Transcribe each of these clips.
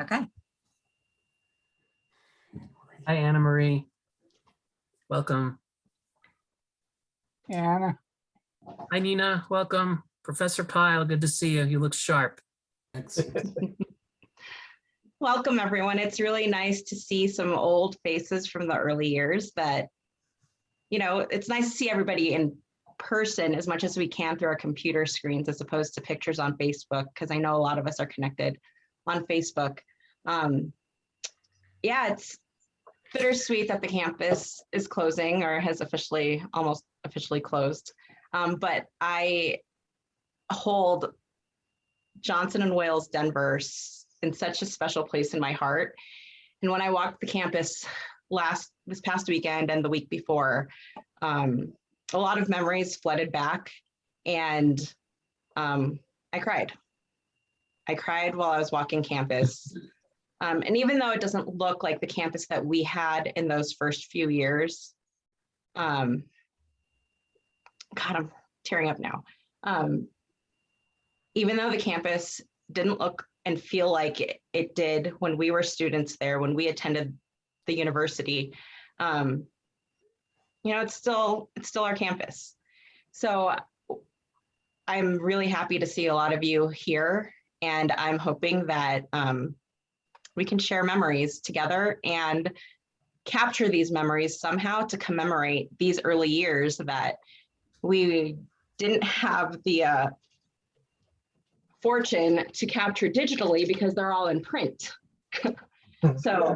Okay. Hi, Anna Marie. Welcome. Anna. Hi, Nina. Welcome. Professor Pyle, good to see you. You look sharp. Thanks. Welcome, everyone. It's really nice to see some old faces from the early years that, it's nice to see everybody in person as much as we can through our computer screens as opposed to pictures on Facebook, because I know a lot of us are connected on Facebook. Yeah, it's bittersweet that the campus is closing or has almost officially closed. But I hold Johnson & Wales Denver in such a special place in my heart. And when I walked the campus this past weekend and the week before, a lot of memories flooded back, and I cried. I cried while I was walking campus. And even though it doesn't look like the campus that we had in those first few years, God, I'm tearing up now. Even though the campus didn't look and feel like it did when we were students there, when we attended the university, it's still our campus. So I'm really happy to see a lot of you here, and I'm hoping that we can share memories together and capture these memories somehow to commemorate these early years that we didn't have the fortune to capture digitally because they're all in print. So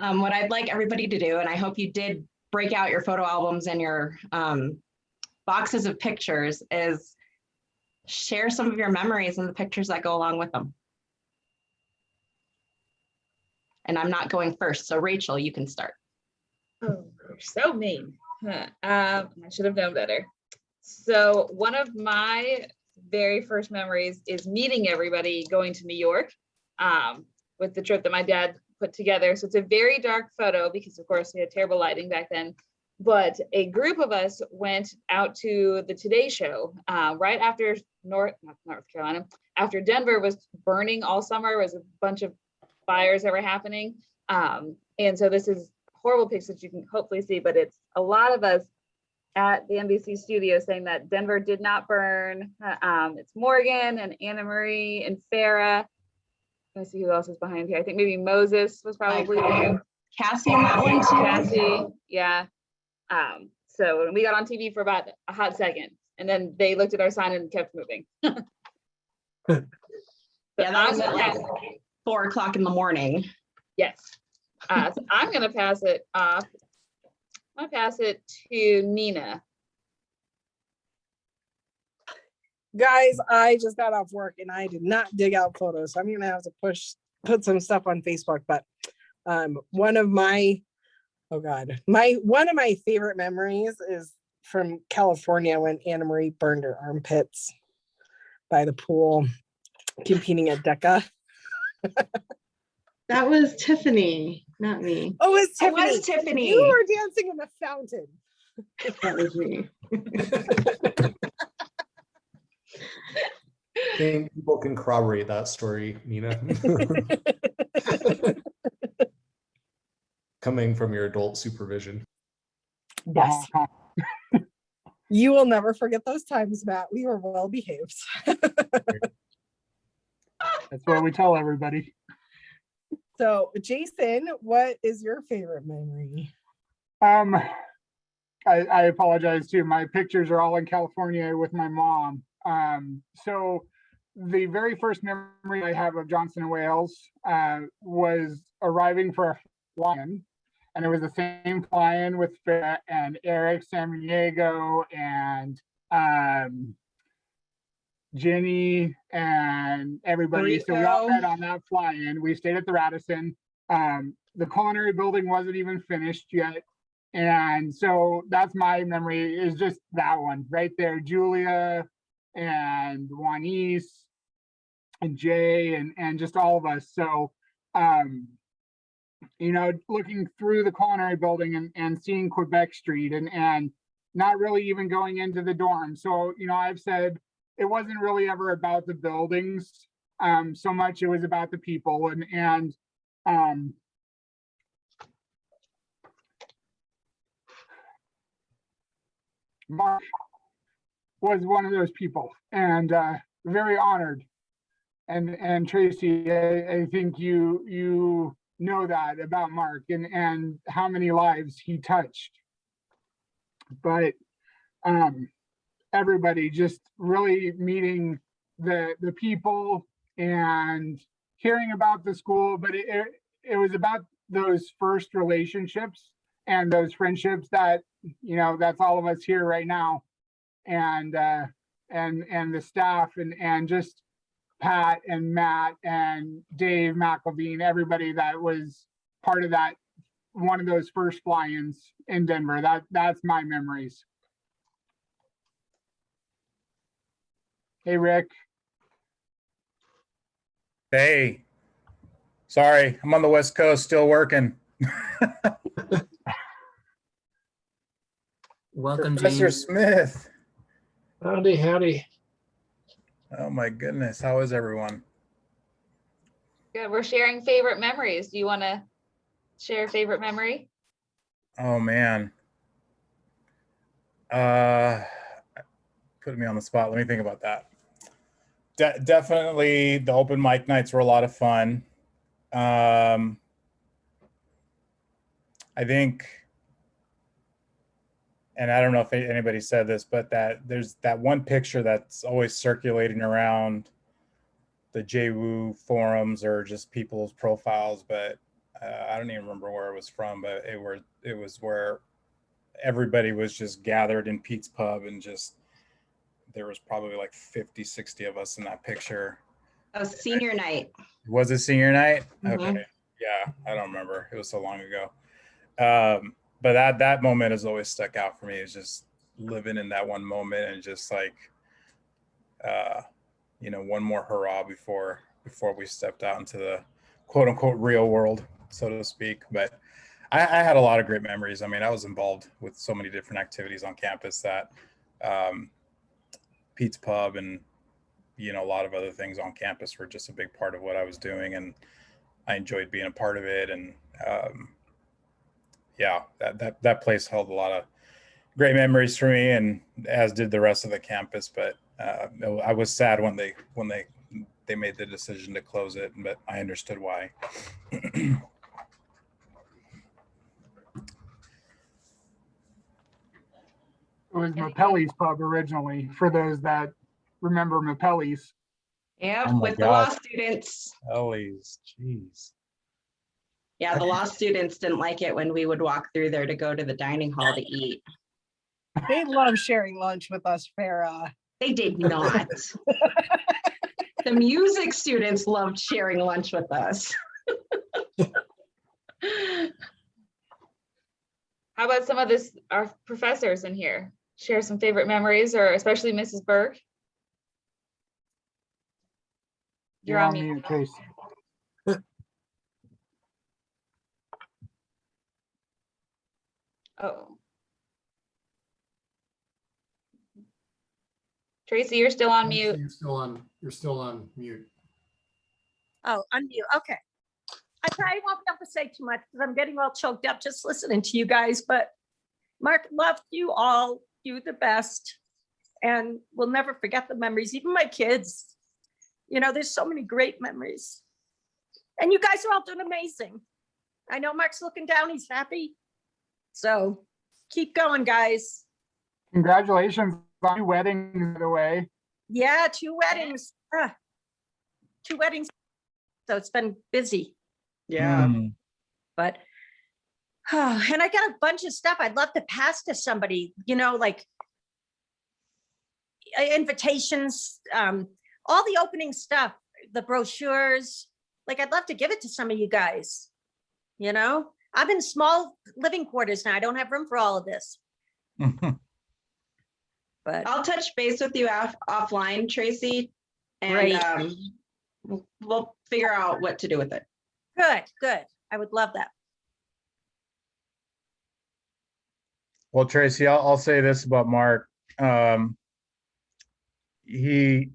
what I'd like everybody to do, and I hope you did break out your photo albums and your boxes of pictures, is share some of your memories and the pictures that go along with them. And I'm not going first, so Rachel, you can start. Oh, you're so mean. I should have known better. So one of my very first memories is meeting everybody going to New York with the trip that my dad put together. So it's a very dark photo because, of course, we had terrible lighting back then. But a group of us went out to the Today Show right after North Carolina, after Denver was burning all summer. It was a bunch of fires that were happening. And so this is horrible pictures that you can hopefully see, but it's a lot of us at the NBC studio saying that Denver did not burn. It's Morgan and Anna Marie and Farah. Let's see who else is behind here. I think maybe Moses was probably there. Cassie in that one too. Cassie, yeah. So we got on TV for about a hot second, and then they looked at our sign and kept moving. Yeah, that was at like 4 o'clock in the morning. Yes. So I'm gonna pass it off. I'm gonna pass it to Nina. Guys, I just got off work and I did not dig out photos, so I'm gonna have to put some stuff on Facebook. But one of my favorite memories is from California when Anna Marie burned her armpits by the pool competing at DECA. That was Tiffany, not me. Oh, it It was Tiffany. You were dancing in the fountain. That was me. I think people can corroborate that story, Nina. Coming from your adult supervision. Yes. You will never forget those times, Matt. We were well behaved. That's what we tell everybody. So, Jason, what is your favorite memory? I apologize too. My pictures are all in California with my mom. So the very first memory I have of Johnson & Wales was arriving for a fly-in, and it was the same fly-in with Farah and Eric Samaniego and Jenny and everybody. So we all met on that fly-in. We stayed at the Radisson. The culinary building wasn't even finished yet. And so that's my memory, is just that one right there. Julia and Juanice and Jay and just all of us. So, looking through the culinary building and seeing Quebec Street and not really even going into the dorm. So, I've said it wasn't really ever about the buildings. so much it was about the people. And Mark was one of those people, and very honored. And Tracy, I think you know that about Mark and how many lives he touched. But everybody just really meeting the people and hearing about the school, but it was about those first relationships and those friendships that, you know, that's all of us here right now, and the staff and just Pat and Matt and Dave McElveen, everybody that was part of that, one of those first fly-ins in Denver. That's my memories. Hey, Rick. Hey, sorry, I'm on the West Coast still working. Welcome, Professor James. Smith. Howdy, howdy. Oh my goodness, how is everyone? Good. We're sharing favorite memories. Do you want to share a favorite memory? Oh man. Putting me on the spot. Let me think about that. Definitely the open mic nights were a lot of fun. I think, and I don't know if anybody said this, but that there's that one picture that's always circulating around the JWU forums or just people's profiles, but I don't even remember where it was from, but it was where everybody was just gathered in Pete's Pub, and just there was probably like 50, 60 of us in that picture. Oh, senior night. Was it senior night? Mhm. Okay. Yeah, I don't remember. It was so long ago. But that moment has always stuck out for me. It's just living in that one moment and just like, you know, one more hurrah before we stepped out into the quote unquote real world, so to speak. But I had a lot of great memories. I mean, I was involved with so many different activities on campus that Pete's Pub and, you know, a lot of other things on campus were just a big part of what I was doing, and I enjoyed being a part of it. And yeah, that place held a lot of great memories for me, and as did the rest of the campus. But I was sad when they made the decision to close it, but I understood why. It was Mapelli's Pub originally, for those that remember Mapelli's. Yeah, Oh my with the law gosh. students. Ellie's, jeez. Yeah, the law students didn't like it when we would walk through there to go to the dining hall to eat. They love sharing lunch with us, Farah. They did not. The music students loved sharing lunch with us. How about some of our professors in here? Share some favorite memories, or especially Mrs. Burke. You're on mute. Tracy. Oh. Tracy, you're still on mute. You're still on mute. Oh, unmute. Okay. I probably won't be able to say too much because I'm getting all choked up just listening to you guys. But Mark, loved you all. You the best, and we'll never forget the memories. Even my kids. You know, there's so many great memories, and you guys are all doing amazing. I know Mark's looking down. He's happy. So keep going, guys. Congratulations on your wedding, by the way. Yeah, 2 weddings. 2 weddings. So it's been busy. Yeah. But and I got a bunch of stuff I'd love to pass to somebody, you know, like invitations, all the opening stuff, the brochures. Like, I'd love to give it to some of you guys. You know, I'm in small living quarters now. I don't have room for all of this. But I'll touch base with you offline, Tracy, and we'll figure out what to do with it. good. I would love that. Well, Tracy, I'll say this about Mark. He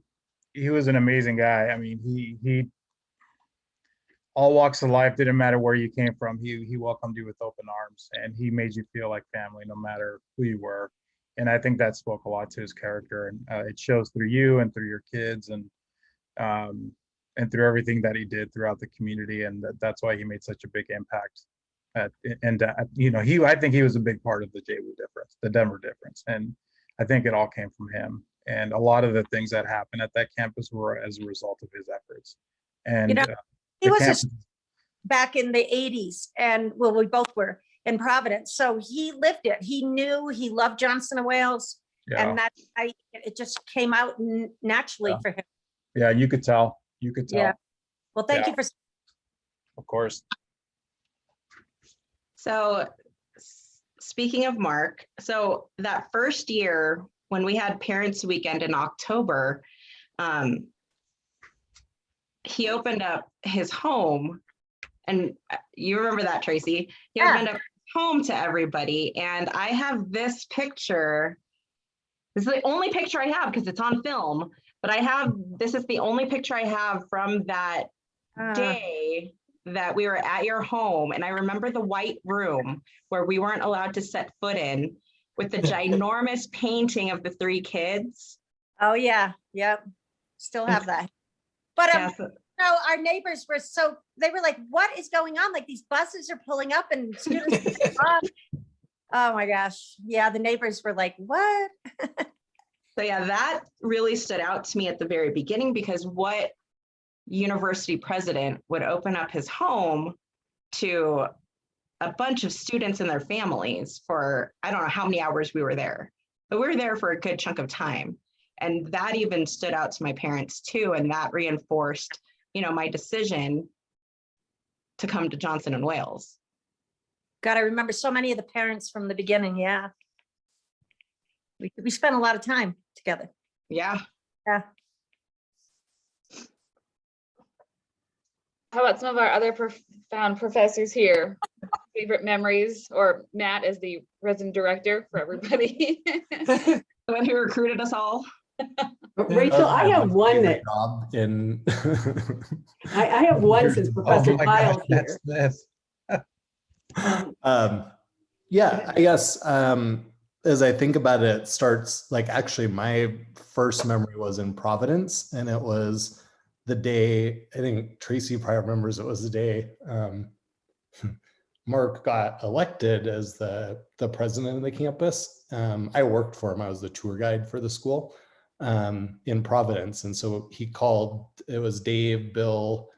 he was an amazing guy. I mean, he all walks of life, didn't matter where you came from. He welcomed you with open arms, and he made you feel like family no matter who you were. And I think that spoke a lot to his character, and it shows through you and through your kids, and through everything that he did throughout the community. And that's why he made such a big impact. I think he was a big part of the JWU difference, the Denver difference. And I think it all came from him. And a lot of the things that happened at that campus were as a result of his efforts. And he was back in the 80s, and well, we both were in Providence. So he lived it. He loved Johnson and Wales. Yeah. And it just came out naturally for him. Yeah, you could tell. You could tell. Yeah. Well, thank you for. Of course. So speaking of Mark, so that first year when we had Parents Weekend in October, he opened up his home, and you remember that, Tracy? He opened up his home to everybody, and I have this picture. This is the only picture I have because it's on film, but this is the only picture I have from that day that we were at your home. And I remember the white room where we weren't allowed to set foot in, with the ginormous painting of the 3 kids. Oh yeah. Yep. Still have that. But our neighbors were they were like, what is going on? Like, these buses are pulling up and students. Oh my gosh. Yeah. The neighbors were like, what? So yeah, that really stood out to me at the very beginning, because what university president would open up his home to a bunch of students and their families for, I don't know how many hours we were there, but we were there for a good chunk of time. And that even stood out to my parents too. And that reinforced, my decision to come to Johnson and Wales. God, I remember so many of the parents from the beginning. Yeah. We spent a lot of time together. Yeah. Yeah. How about some of our other profound professors here? Favorite memories, or Matt as the resident director for everybody. The one who recruited us all. Rachel, I have one that I have one since Professor Pyle's here. Yeah, I guess as I think about it, it starts like, actually my first memory was in Providence, and it was the day, I think Tracy probably remembers, it was the day Mark got elected as the president of the campus. I worked for him. I was the tour guide for the school in Providence. And so he called, it was Dave, Bill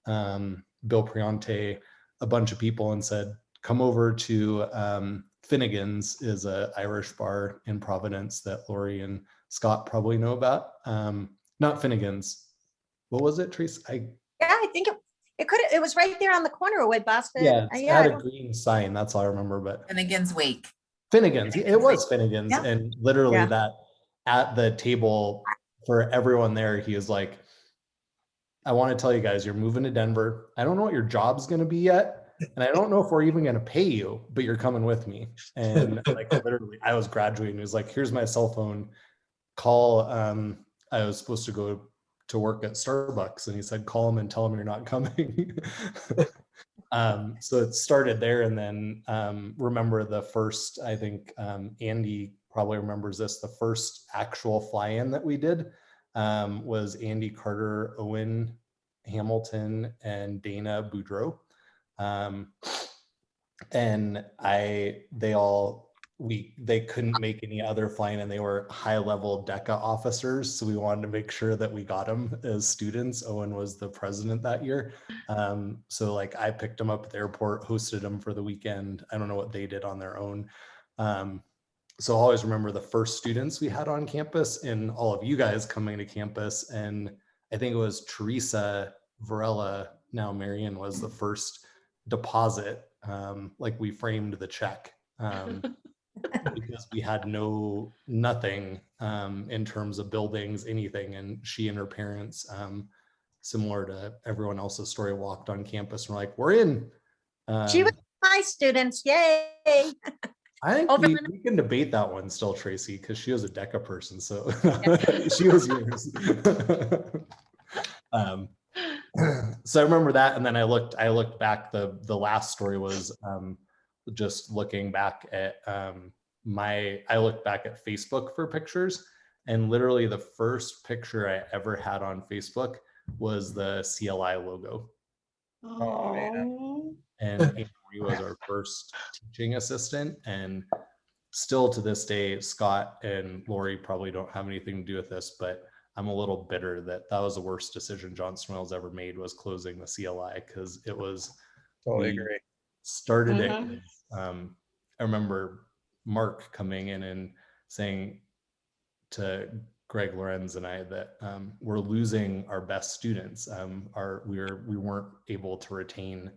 Priante, a bunch of people, and said, come over to Finnegan's, is an Irish bar in Providence that Lori and Scott probably know about. Not Finnegan's. What was it, Trace? I think it was right there on the corner of Wade Boston. Yeah, it had a green sign. That's all I remember. But Finnegan's Wake. Finnegan's. It was Finnegan's. Yeah. And literally that at the table for everyone there, he was like, I want to tell you guys, you're moving to Denver. I don't know what your job's going to be yet. And I don't know if we're even going to pay you, but you're coming with me. And like, literally, I was graduating. He was like, here's my cell phone. Call. I was supposed to go to work at Starbucks, and he said, call him and tell him you're not coming. So it started there. And then remember the first, I think Andy probably remembers this, the first actual fly-in that we did was Andy Carter, Owen Hamilton, and Dana Boudreau. And they couldn't make any other flying, and they were high-level DECA officers, so we wanted to make sure that we got them as students. Owen was the president that year, so like I picked them up at the airport, hosted them for the weekend. I don't know what they did on their own. So I'll always remember the first students we had on campus, and all of you guys coming to campus. And I think it was Teresa Varela, now Marion, was the first deposit. Like we framed the check. Because we had nothing in terms of buildings, anything. And she and her parents, similar to everyone else's story, walked on campus and were like, we're in. She was my students. Yay. I think Over we can debate that one still, Tracy, because she was a DECA person, so she was yours. So I remember that, and then I looked back. The last story was just looking back at I looked back at Facebook for pictures, and literally the first picture I ever had on Facebook was the CLI logo. Oh, man. And Anne Marie was our first teaching assistant, and still to this day, Scott and Lori probably don't have anything to do with this, but I'm a little bitter that was the worst decision Johnson Wales ever made, was closing the CLI, because it was, Totally we agree. started it. I remember Mark coming in and saying to Greg Lorenz and I that we're losing our best students. We weren't able to retain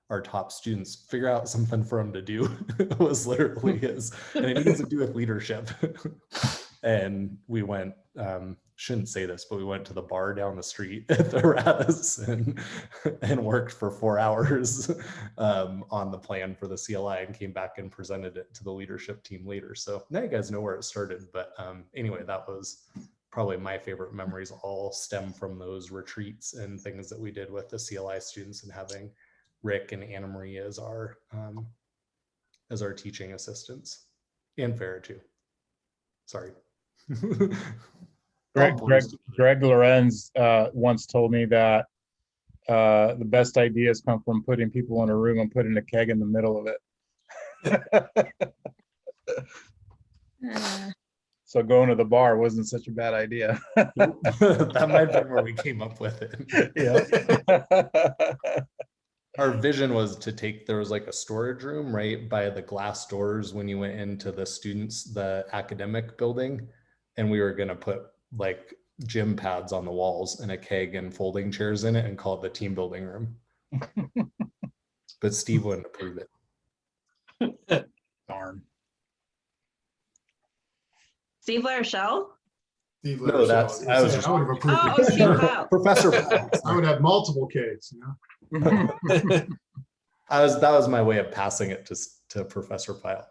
our top students. Figure out something for them to do was literally his, and it needs to do with leadership. And we went, shouldn't say this, but we went to the bar down the street at the Radisson and worked for 4 hours on the plan for the CLI, and came back and presented it to the leadership team later. So now you guys know where it started. But anyway, that was probably my favorite memories, all stem from those retreats and things that we did with the CLI students, and having Rick and Anna Marie as our teaching assistants, and Farah too. Sorry. Greg Lorenz once told me that the best ideas come from putting people in a room and putting a keg in the middle of it. So going to the bar wasn't such a bad idea. That might be where we came up with it. Yeah. Our vision was to there was like a storage room right by the glass doors when you went into the academic building, and we were going to put like gym pads on the walls and a keg and folding chairs in it, and call it the team building room. But Steve wouldn't approve it. Darn. Steve Larshell? Steve No, Larshell. I was just- I would have approved Oh, it. Steve Sure. Pyle. Professor Pyle. I would have multiple cakes, you know? That was my way of passing it to Professor Pyle.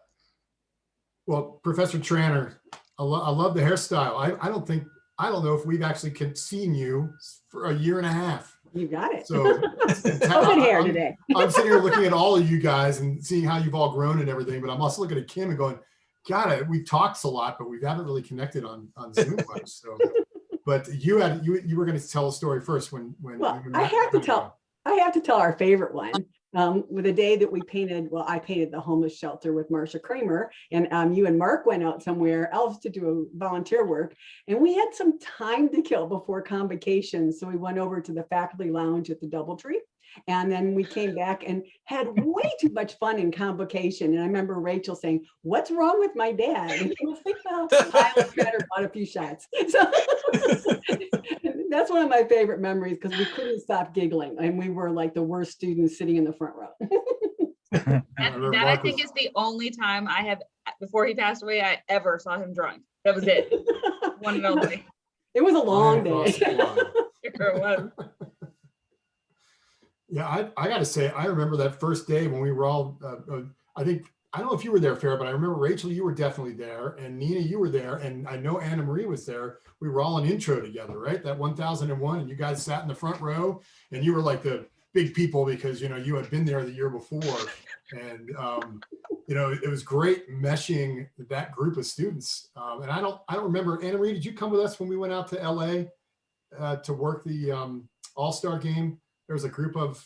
Well, Professor Tranter, I love the hairstyle. I don't know if we've actually seen you for a year and a half. You got it. So Open hair today. I'm sitting here looking at all of you guys and seeing how you've all grown and everything, but I'm also looking at Kim and going, God, we've talked a lot, but we haven't really connected on Zoom much. So, but you were going to tell a story first when Well, I have to tell our favorite one. With the day that we painted, well, I painted the homeless shelter with Marsha Kramer, and you and Mark went out somewhere else to do volunteer work, and we had some time to kill before convocation, so we went over to the faculty lounge at the Doubletree, and then we came back and had way too much fun in convocation. And I remember Rachel saying, "What's wrong with my dad?" And he was like, "Well, Kyle Treader bought a few shots." So that's one of my favorite memories, because we couldn't stop giggling, and we were like the worst students sitting in the front row. That I think is the only time I have, before he passed away, I ever saw him drunk. That was it. One and only. It was a long day. Sure it was. Yeah, I got to say, I remember that first day when we were all, I don't know if you were there, Farah, but I remember Rachel, you were definitely there, and Nina, you were there, and I know Anna Marie was there. We were all in intro together, right? That 1001, and you guys sat in the front row, and you were like the big people because, you know, you had been there the year before. And, you know, it was great meshing that group of students. And I don't remember, Anna Marie, did you come with us when we went out to LA to work the All-Star game? There was a group of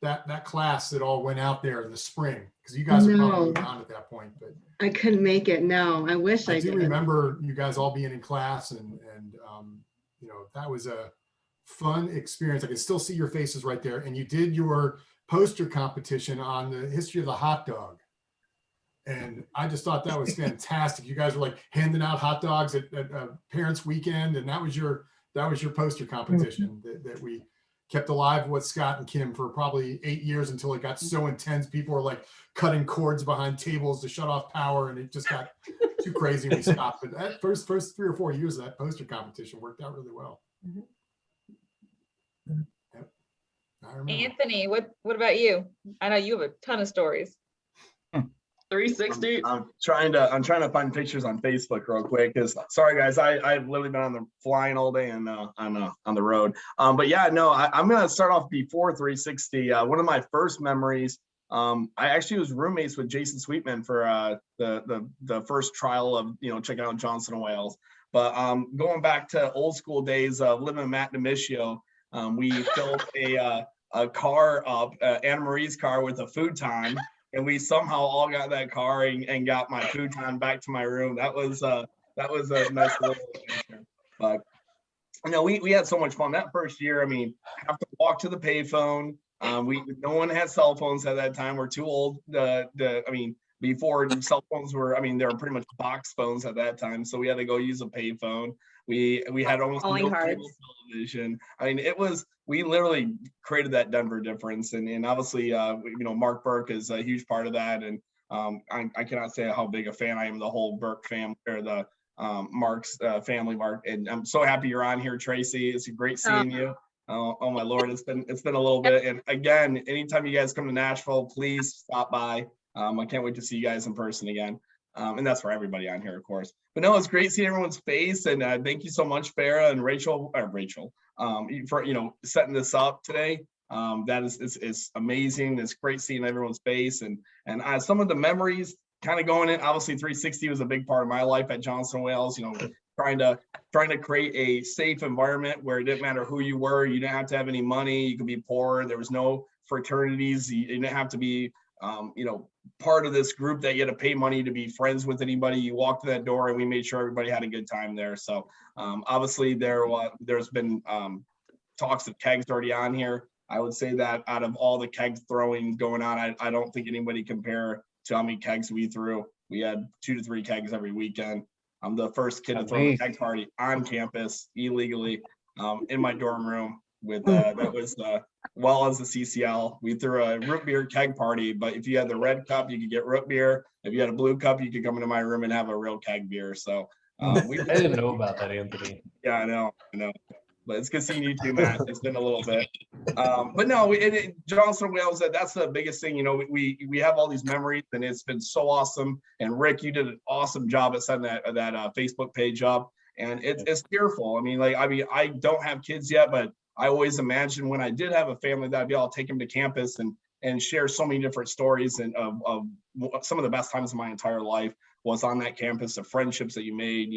that class that all went out there in the spring, because you guys are probably gone at that point. But I couldn't make it. No, I wish I do did. remember you guys all being in class, and you know, that was a fun experience. I can still see your faces right there. And you did your poster competition on the history of the hot dog. And I just thought that was fantastic. You guys were like handing out hot dogs at Parents Weekend, and that was your poster competition that we kept alive with Scott and Kim for probably 8 years, until it got so intense. People were like cutting cords behind tables to shut off power, and it just got too crazy. We stopped. But that first 3 or 4 years of that poster competition worked out really well. Yep. I remember. Anthony, what about you? I know you have a ton of stories. 360. I'm trying to find pictures on Facebook real quick because sorry guys, I've literally been on the flying all day and on the road. But yeah, no, I'm gonna start off before 360. One of my first memories. I actually was roommates with Jason Sweetman for the first trial of checking out Johnson and Wales. But going back to old school days of living in Matt Nemishio, we filled a car up, Anna Marie's car, with a futon, and we somehow all got that car and got my futon back to my room. That was a nice little adventure. But we had so much fun that first year. I mean, have to walk to the payphone. No one had cell phones at that time. We're too old. Before cell phones were, they were pretty much box phones at that time. So we had to go use a payphone. We had almost no cable television. We literally created that Denver difference. And obviously, Mark Burke is a huge part of that. And I cannot say how big a fan I am of the whole Burke family, or the Mark's family, Mark. And I'm so happy you're on here, Tracy. It's great seeing you. Oh my Lord, it's been a little bit. And again, anytime you guys come to Nashville, please stop by. I can't wait to see you guys in person again. And that's for everybody on here, of course. But no, it's great seeing everyone's face. And thank you so much, Farah and Rachel, for setting this up today. That is amazing. It's great seeing everyone's face. And some of the memories kind of going in. Obviously, 360 was a big part of my life at Johnson Wales. Trying to create a safe environment where it didn't matter who you were. You didn't have to have any money. You could be poor. There was no fraternities. You didn't have to be part of this group that you had to pay money to be friends with anybody. You walked to that door and we made sure everybody had a good time there. So obviously there's been talks of kegs already on here. I would say that out of all the keg throwing going on, I don't think anybody compare to how many kegs we threw. We had 2 to 3 kegs every weekend. I'm the first kid to throw a keg party on campus illegally in my dorm room with that was well as the CCL. We threw a root beer keg party, but if you had the red cup, you could get root beer. If you had a blue cup, you could come into my room and have a real keg beer. So I didn't know about that, Anthony. Yeah, I know. But it's good seeing you too, Matt. It's been a little bit. But no, Johnson Wales, that's the biggest thing. We have all these memories and it's been so awesome. And Rick, you did an awesome job at setting that Facebook page up. And it's fearful. I don't have kids yet, but I always imagined when I did have a family that I'd be able to take them to campus and share so many different stories and of some of the best times of my entire life was on that campus, the friendships that you made,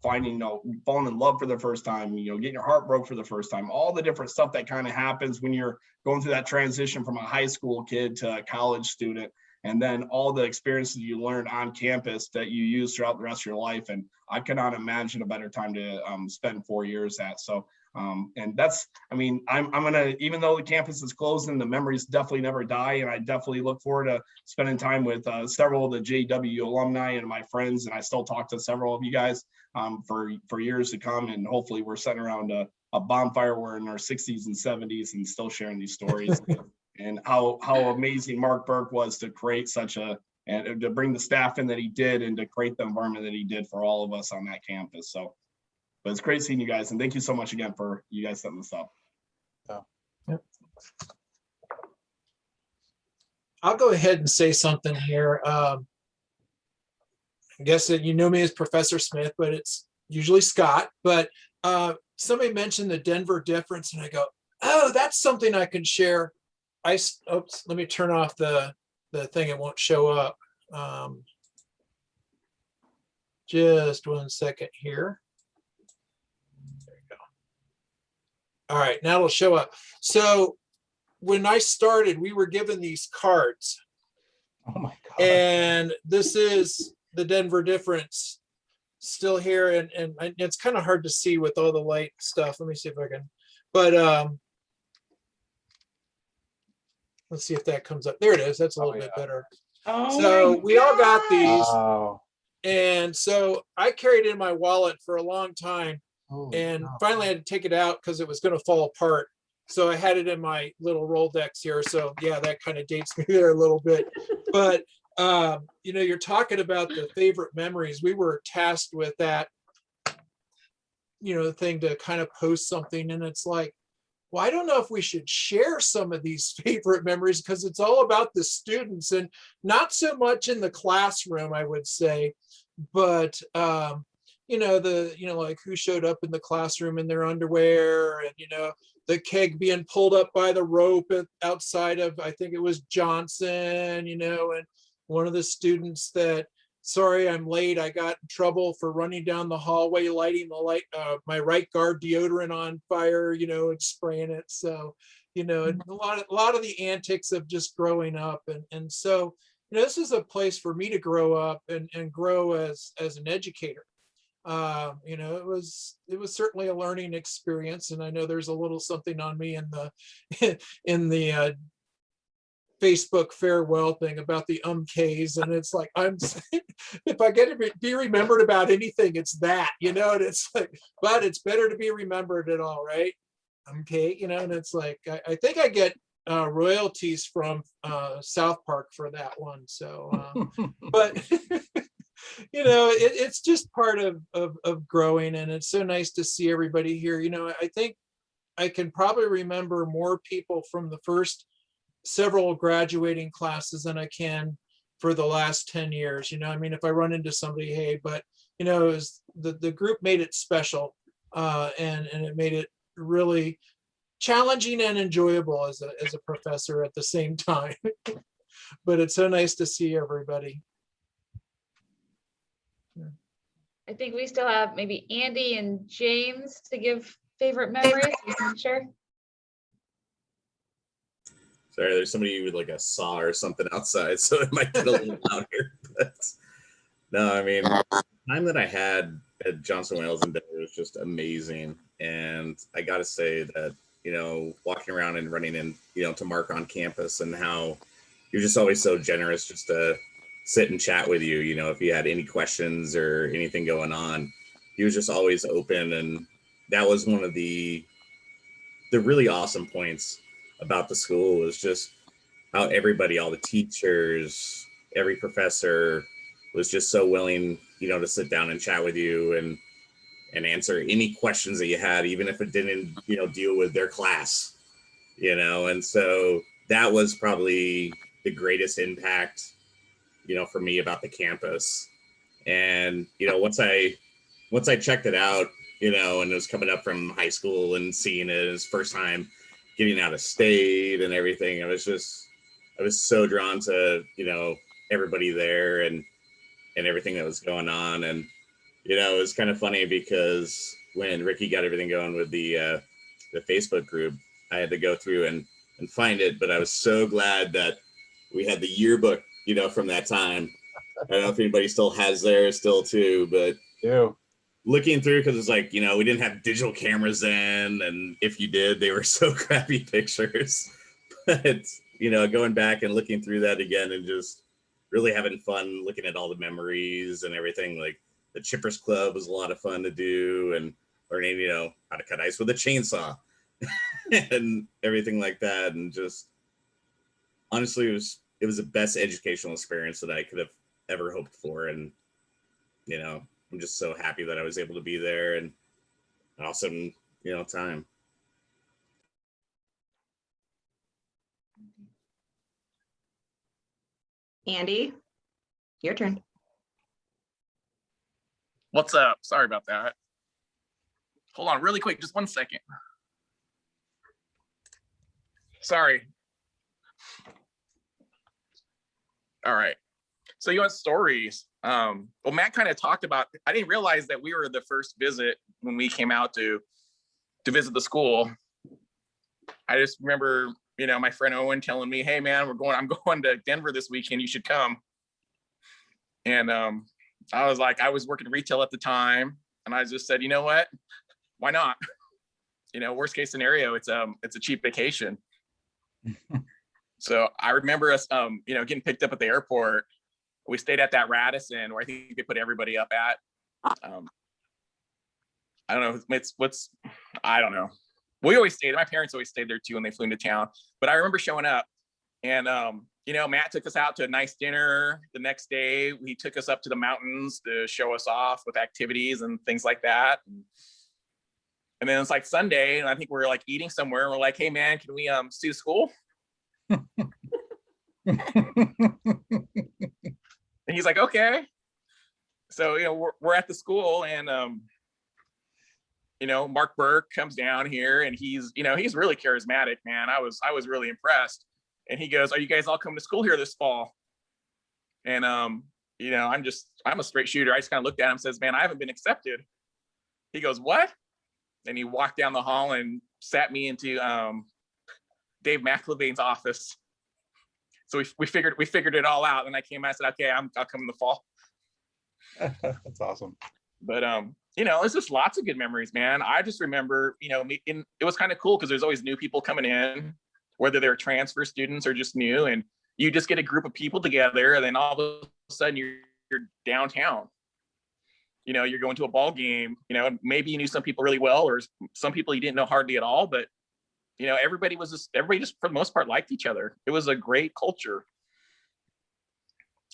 finding, falling in love for the first time, getting your heart broke for the first time, all the different stuff that kind of happens when you're going through that transition from a high school kid to a college student, and then all the experiences you learned on campus that you use throughout the rest of your life. And I cannot imagine a better time to spend 4 years at. So, and that's, I'm gonna, even though the campus is closing, the memories definitely never die. And I definitely look forward to spending time with several of the JWU alumni and my friends. And I still talk to several of you guys for years to come. And hopefully we're sitting around a bonfire. We're in our 60s and 70s and still sharing these stories and how amazing Mark Burke was to create and to bring the staff in that he did and to create the environment that he did for all of us on that campus. So, but it's great seeing you guys. And thank you so much again for you guys setting this up. Yep. I'll go ahead and say something here. I guess that you know me as Professor Smith, but it's usually Scott. But somebody mentioned the Denver difference, and I go, oh, that's something I can share. Oops, let me turn off the thing. It won't show up. Just 1 second here. There you go. All right, now it'll show up. So when I started, we were given these cards. Oh my God. And this is the Denver difference still here. And it's kind of hard to see with all the light stuff. Let me see if I can, but let's see if that comes up. There it is. That's a little bit better. Oh, so we all got these. Wow. And so I carried it in my wallet for a long time. And finally I had to take it out because it was going to fall apart. So I had it in my little Rolodex here. So yeah, that kind of dates me there a little bit. But you're talking about the favorite memories. We were tasked with that, thing to kind of post something. And it's like, well, I don't know if we should share some of these favorite memories because it's all about the students and not so much in the classroom, I would say, but like who showed up in the classroom in their underwear, and the keg being pulled up by the rope outside of, I think it was Johnson, and one of the students that, sorry, I'm late, I got in trouble for running down the hallway, lighting my right guard deodorant on fire, and spraying it. So, and a lot of the antics of just growing up. And so, this is a place for me to grow up and grow as an educator. It was certainly a learning experience, and I know there's a little something on me in the Facebook farewell thing about the Ks, and it's like, if I get to be remembered about anything, it's that, and it's like, but it's better to be remembered at all, right? Okay, and it's like, I think I get royalties from South Park for that one. So, but it's just part of growing, and it's so nice to see everybody here. I think I can probably remember more people from the first several graduating classes than I can for the last 10 years. If I run into somebody, hey, but it was the group made it special, and it made it really challenging and enjoyable as a professor at the same time. But it's so nice to see everybody. I think we still have maybe Andy and James to give favorite memories. I'm not sure. Sorry, there's somebody with like a saw or something outside, so it might get a little louder. But no, the time that I had at Johnson Wales in Denver was just amazing. And I got to say that, walking around and running in, to Mark on campus, and how you're just always so generous just to sit and chat with you, if you had any questions or anything going on. He was just always open, and that was one of the really awesome points about the school, was just how everybody, all the teachers, every professor was just so willing, to sit down and chat with you and answer any questions that you had, even if it didn't, deal with their class, and so that was probably the greatest impact, for me about the campus. And, once I checked it out, and it was coming up from high school and seeing it as first time getting out of state and everything, I was so drawn to, everybody there and everything that was going on. And, it was kind of funny because when Ricky got everything going with the Facebook group, I had to go through and find it, but I was so glad that we had the yearbook, from that time. I don't know if anybody still has theirs still too, but looking through, because it's like, we didn't have digital cameras then, and if you did, they were so crappy pictures. But going back and looking through that again and just really having fun looking at all the memories and everything, like the Chippers Club was a lot of fun to do, and learning, how to cut ice with a chainsaw and everything like that. And just honestly, it was the best educational experience that I could have ever hoped for. And, I'm just so happy that I was able to be there, and an awesome, time. Andy, your turn. What's up? Sorry about that. Hold on really quick, just 1 second. Sorry. All right. So you want stories. Well, Matt kind of talked about, I didn't realize that we were the first visit when we came out to visit the school. I just remember, my friend Owen telling me, hey man, I'm going to Denver this weekend, you should come. And I was like, I was working retail at the time, and I just said, you know what, why not? Worst case scenario, it's a cheap vacation. So I remember us, getting picked up at the airport. We stayed at that Radisson where I think they put everybody up at. I don't know. I don't know. We always stayed. My parents always stayed there too when they flew into town. But I remember showing up, and Matt took us out to a nice dinner the next day. He took us up to the mountains to show us off with activities and things like that. And then it's like Sunday, and I think we're like eating somewhere. And we're like, hey man, can we see the school? And he's like, okay. So, you know, we're at the school, and you know, Mark Burke comes down here, and he's, you know, he's really charismatic, man. I was really impressed. And he goes, are you guys all coming to school here this fall? And you know, I'm a straight shooter. I just kind of looked at him and says, man, I haven't been accepted. He goes, what? And he walked down the hall and sat me into Dave McLevain's office. So we figured it all out. And I came out and said, okay, I'll come in the fall. That's awesome. But you know, it's just lots of good memories, man. I just remember, you know, it was kind of cool because there's always new people coming in, whether they're transfer students or just new, and you just get a group of people together, and then all of a sudden you're downtown. You know, you're going to a ball game. You know, maybe you knew some people really well, or some people you didn't know hardly at all. But you know, everybody just for the most part liked each other. It was a great culture.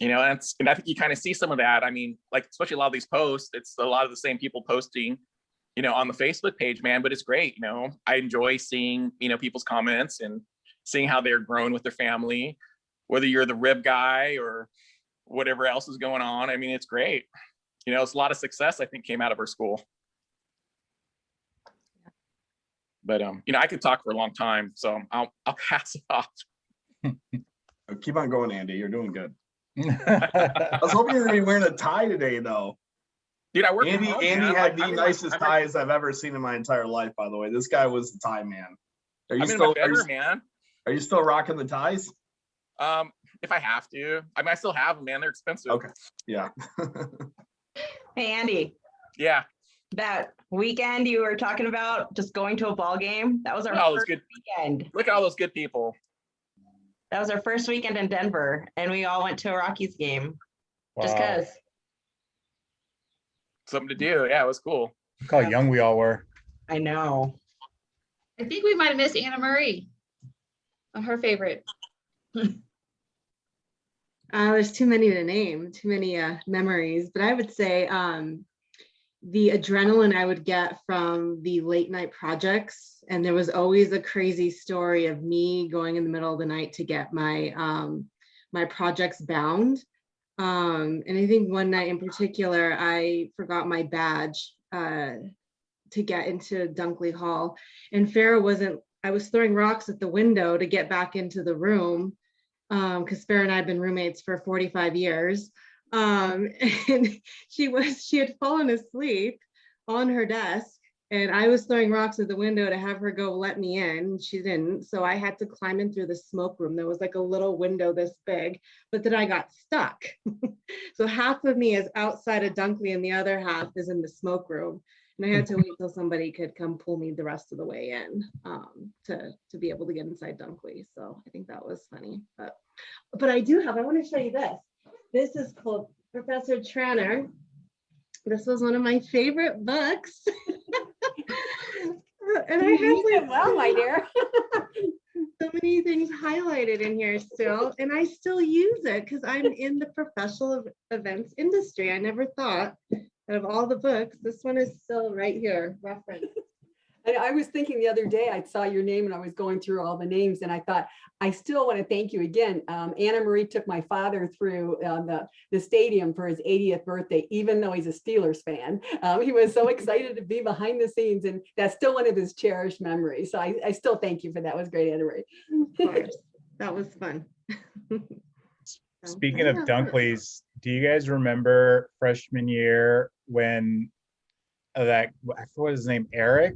You know, and I think you kind of see some of that. I mean, like, especially a lot of these posts, it's a lot of the same people posting, you know, on the Facebook page, man, but it's great. You know, I enjoy seeing, you know, people's comments and seeing how they're growing with their family, whether you're the rib guy or whatever else is going on. I mean, it's great. You know, it's a lot of success, I think, came out of our school. But, you know, I could talk for a long time, so I'll pass it off. Keep on going, Andy. You're doing good. I was hoping you were gonna be wearing a tie today, though. Dude, I work Andy, from home, Andy man. had Like, the nicest ties I've ever seen in my entire life, by the way. This guy was the tie man. Are you I'm in still my bedroom, man. Are you still rocking the ties? If I have to. I mean, I still have them, man. They're expensive. Okay. Yeah. Hey, Andy, Yeah. that weekend you were talking about just going to a ball game, that was our Oh, it's first good. weekend. Look at all those good people. That was our first weekend in Denver, and we all went to a Rockies game. Just Wow. because. Something to do. Yeah, it was cool. Look how young we all were. I know. I think we might have missed Anna Marie on her favorite. There's too many to name, too many memories, but I would say the adrenaline I would get from the late night projects, and there was always a crazy story of me going in the middle of the night to get my my projects bound. And I think one night in particular, I forgot my badge to get into Dunkley Hall, and Farrah wasn't. I was throwing rocks at the window to get back into the room because Farrah and I have been roommates for 45 years. And she had fallen asleep on her desk, and I was throwing rocks at the window to have her go let me in. She didn't, so I had to climb in through the smoke room. There was like a little window this big, but then I got stuck. So half of me is outside of Dunkley and the other half is in the smoke room, and I had to wait till somebody could come pull me the rest of the way in to be able to get inside Dunkley. So I think that was funny, but I want to show you this. This is called Professor Tranner. This was one of my favorite books. And I have well, my dear. So many things highlighted in here still, and I still use it because I'm in the professional events industry. I never thought that of all the books, this one is still right here, reference. And I was thinking the other day, I saw your name and I was going through all the names, and I thought, I still want to thank you again. Anna Marie took my father through the stadium for his 80th birthday, even though he's a Steelers fan. He was so excited to be behind the scenes, and that's still one of his cherished memories. So I still thank you for that. It was great, Anna Marie. Of course. That was fun. Speaking of Dunkleys, do you guys remember freshman year when I forgot his name, Eric,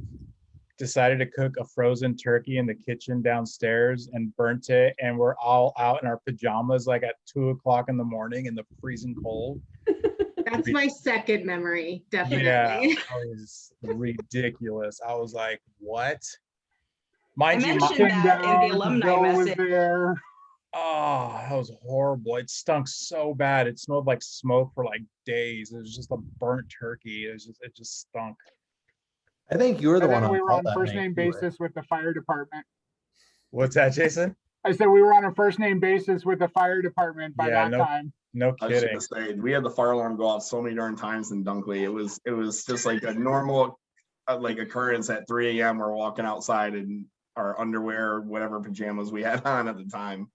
decided to cook a frozen turkey in the kitchen downstairs and burnt it, and we're all out in our pajamas like at 2 o'clock in the morning in the freezing cold? That's my second memory, definitely. Yeah, that was ridiculous. I was like, what? Mind I you, mentioned that in the alumni message. oh, that was horrible. It stunk so bad. It smelled like smoke for like days. It was just a burnt turkey. It just stunk. I think you were the And one then we were call on that first night, name you were. basis with the fire department. What's that, Jason? I said we were on a first name basis with the fire department by Yeah, that time. No I was kidding. gonna say, we had the fire alarm go off so many darn times in Dunkley. It was just like a normal like occurrence at 3 a.m. We're walking outside in our underwear, whatever pajamas we had on at the time.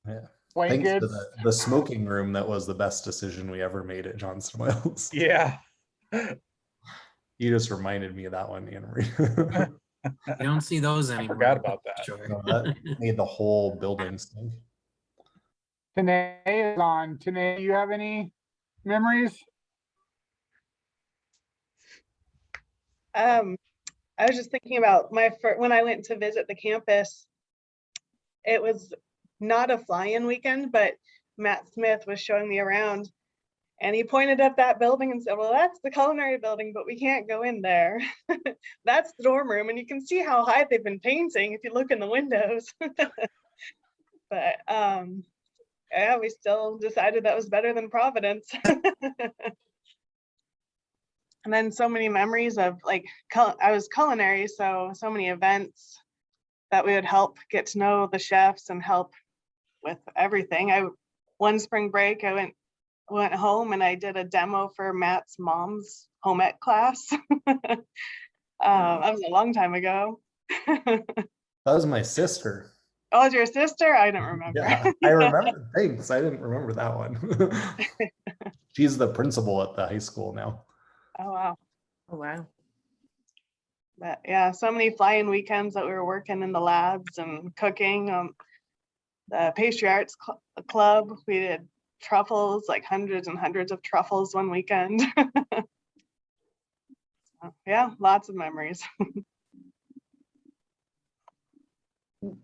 Yeah. Thanks Blankets. to the smoking room, that was the best decision we ever made at Johnson Wales. Yeah. You just reminded me of that one, Anna Marie. You don't see those I anymore. forgot about that. Sure. No, that made the whole building stink. Tanae is on. Tanae, you have any memories? I was just thinking about when I went to visit the campus. It was not a fly-in weekend, but Matt Smith was showing me around, and he pointed at that building and said, "Well, that's the culinary building, but we can't go in there. That's the dorm room, and you can see how high they've been painting if you look in the windows." But yeah, we still decided that was better than Providence. And then so many memories of like, I was culinary, so many events that we would help get to know the chefs and help with everything. One spring break, I went home and I did a demo for Matt's mom's home ec class. That was a long time ago. That was my sister. Oh, it's your sister? I don't remember. Yeah, I remember. Thanks. I didn't remember that one. She's the principal at the high school now. Oh, wow. Oh, wow. But yeah, so many fly-in weekends that we were working in the labs and cooking. The pastry arts club, we did truffles, like hundreds and hundreds of truffles one weekend. Yeah, lots of memories.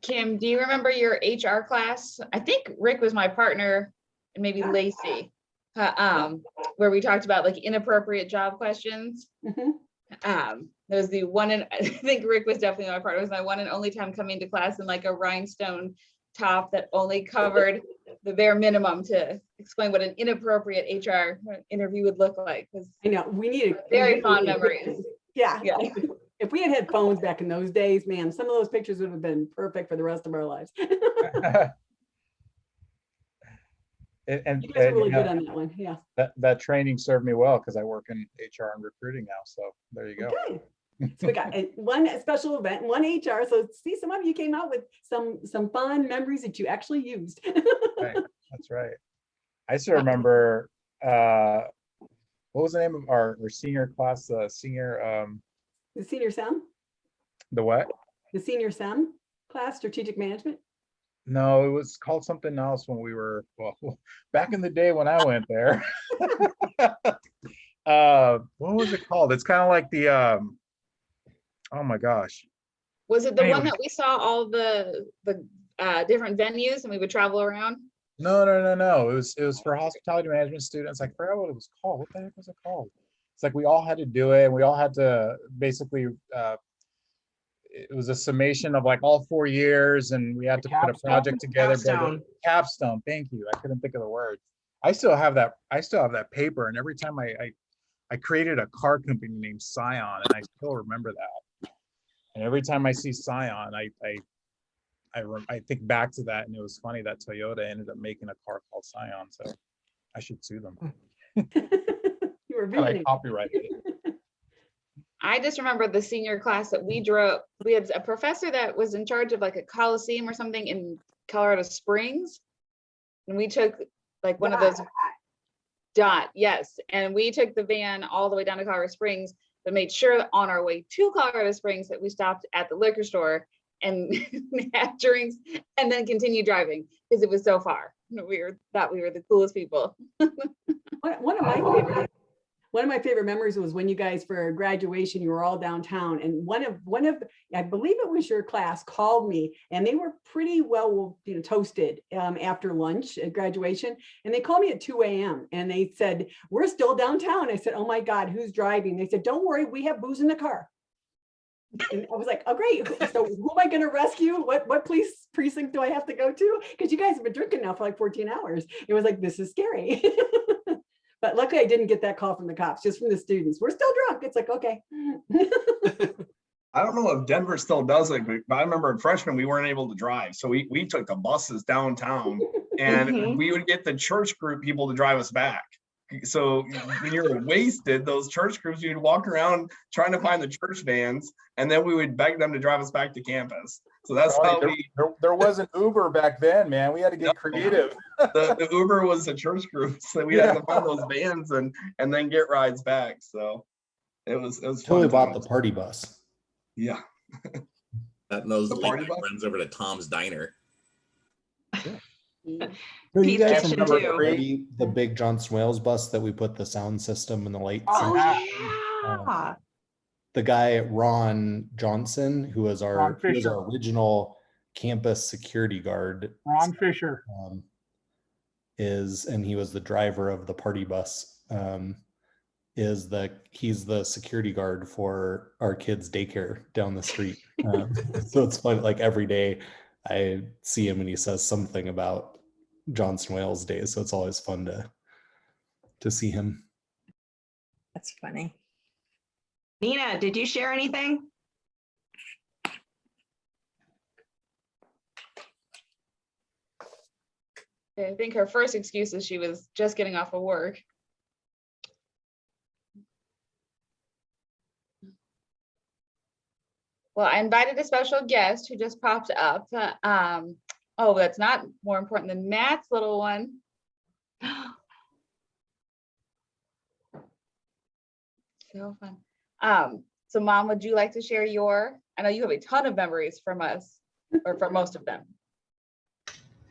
Kim, do you remember your HR class? I think Rick was my partner, and maybe Lacey, where we talked about like inappropriate job questions. There was the one, and I think Rick was definitely my partner. It was my one and only time coming to class in like a rhinestone top that only covered the bare minimum to explain what an inappropriate HR interview would look like. I know we need very fond memories. Yeah. Yeah. If we had phones back in those days, man, some of those pictures would have been perfect for the rest of our lives. And You guys are really good on that one. Yeah. That training served me well because I work in HR and recruiting now. So there you go. Okay. So we got one special event, one HR. So see, some of you came out with some fun memories that you actually used. Right. That's right. I still remember what was the name of our senior class? The senior SEM? The what? The senior SEM class, strategic management. No, it was called something else when we were, well, back in the day when I went there. What was it called? It's kind of like the oh my gosh. Was it the Anyway. one that we saw all the different venues and we would travel around? No. It was for hospitality management students. I forgot what it was called. What the heck was it called? It's like we all had to do it, and we all had to basically it was a summation of like all 4 years, and we had to put a project together. Capstone. Capstone. Thank you. I couldn't think of the word. I still have that paper, and every time I created a car company named Scion, and I still remember that. And every time I see Scion, I think back to that, and it was funny that Toyota ended up making a car called Scion, so I should sue them. You were And I visiting. copyrighted it. I just remember the senior class that we drove. We had a professor that was in charge of like a Coliseum or something in Colorado Springs. And we took like one of those yes. And we took the van all the way down to Colorado Springs, but made sure that on our way to Colorado Springs that we stopped at the liquor store and had drinks and then continued driving because it was so far. We thought we were the coolest people. One of my favorite memories was when you guys, for graduation, you were all downtown, and one of I believe it was your class, called me, and they were pretty well, toasted after lunch at graduation, and they called me at 2 a.m. and they said, "We're still downtown." I said, "Oh my God, who's driving?" They said, "Don't worry, we have booze in the car." And I was like, "Oh great! So who am I going to rescue? What police precinct do I have to go to? Because you guys have been drinking now for like 14 hours." It was like, this is scary. But luckily I didn't get that call from the cops, just from the students. "We're still drunk." It's like, okay. I don't know if Denver still does it, but I remember in freshman, we weren't able to drive. So we took the buses downtown and we would get the church group people to drive us back. So when you're wasted, those church groups, you'd walk around trying to find the church vans, and then we would beg them to drive us back to campus. So that's how there wasn't Uber back then, man. We had to get creative. The Uber was a church group, so we had to find those vans and then get rides back. So it was totally bought the party bus. Yeah. And those The late party night bus? runs over to Tom's Diner. No, you guys Station remember too. the big Johnson Wales bus that we put the sound system and the lights Oh in? yeah. The guy Ron Johnson, who was our original campus security guard, Ron Fisher, and he was the driver of the party bus. He's the security guard for our kids' daycare down the street. So it's fun. Like every day, I see him and he says something about Johnson Wales Day. So it's always fun to see him. That's funny. Nina, did you share anything? I think her first excuse is she was just getting off of work. Well, I invited a special guest who just popped up. Oh, that's not more important than Matt's little one. So fun. So Mom, would you like to share I know you have a ton of memories from us, or from most of them.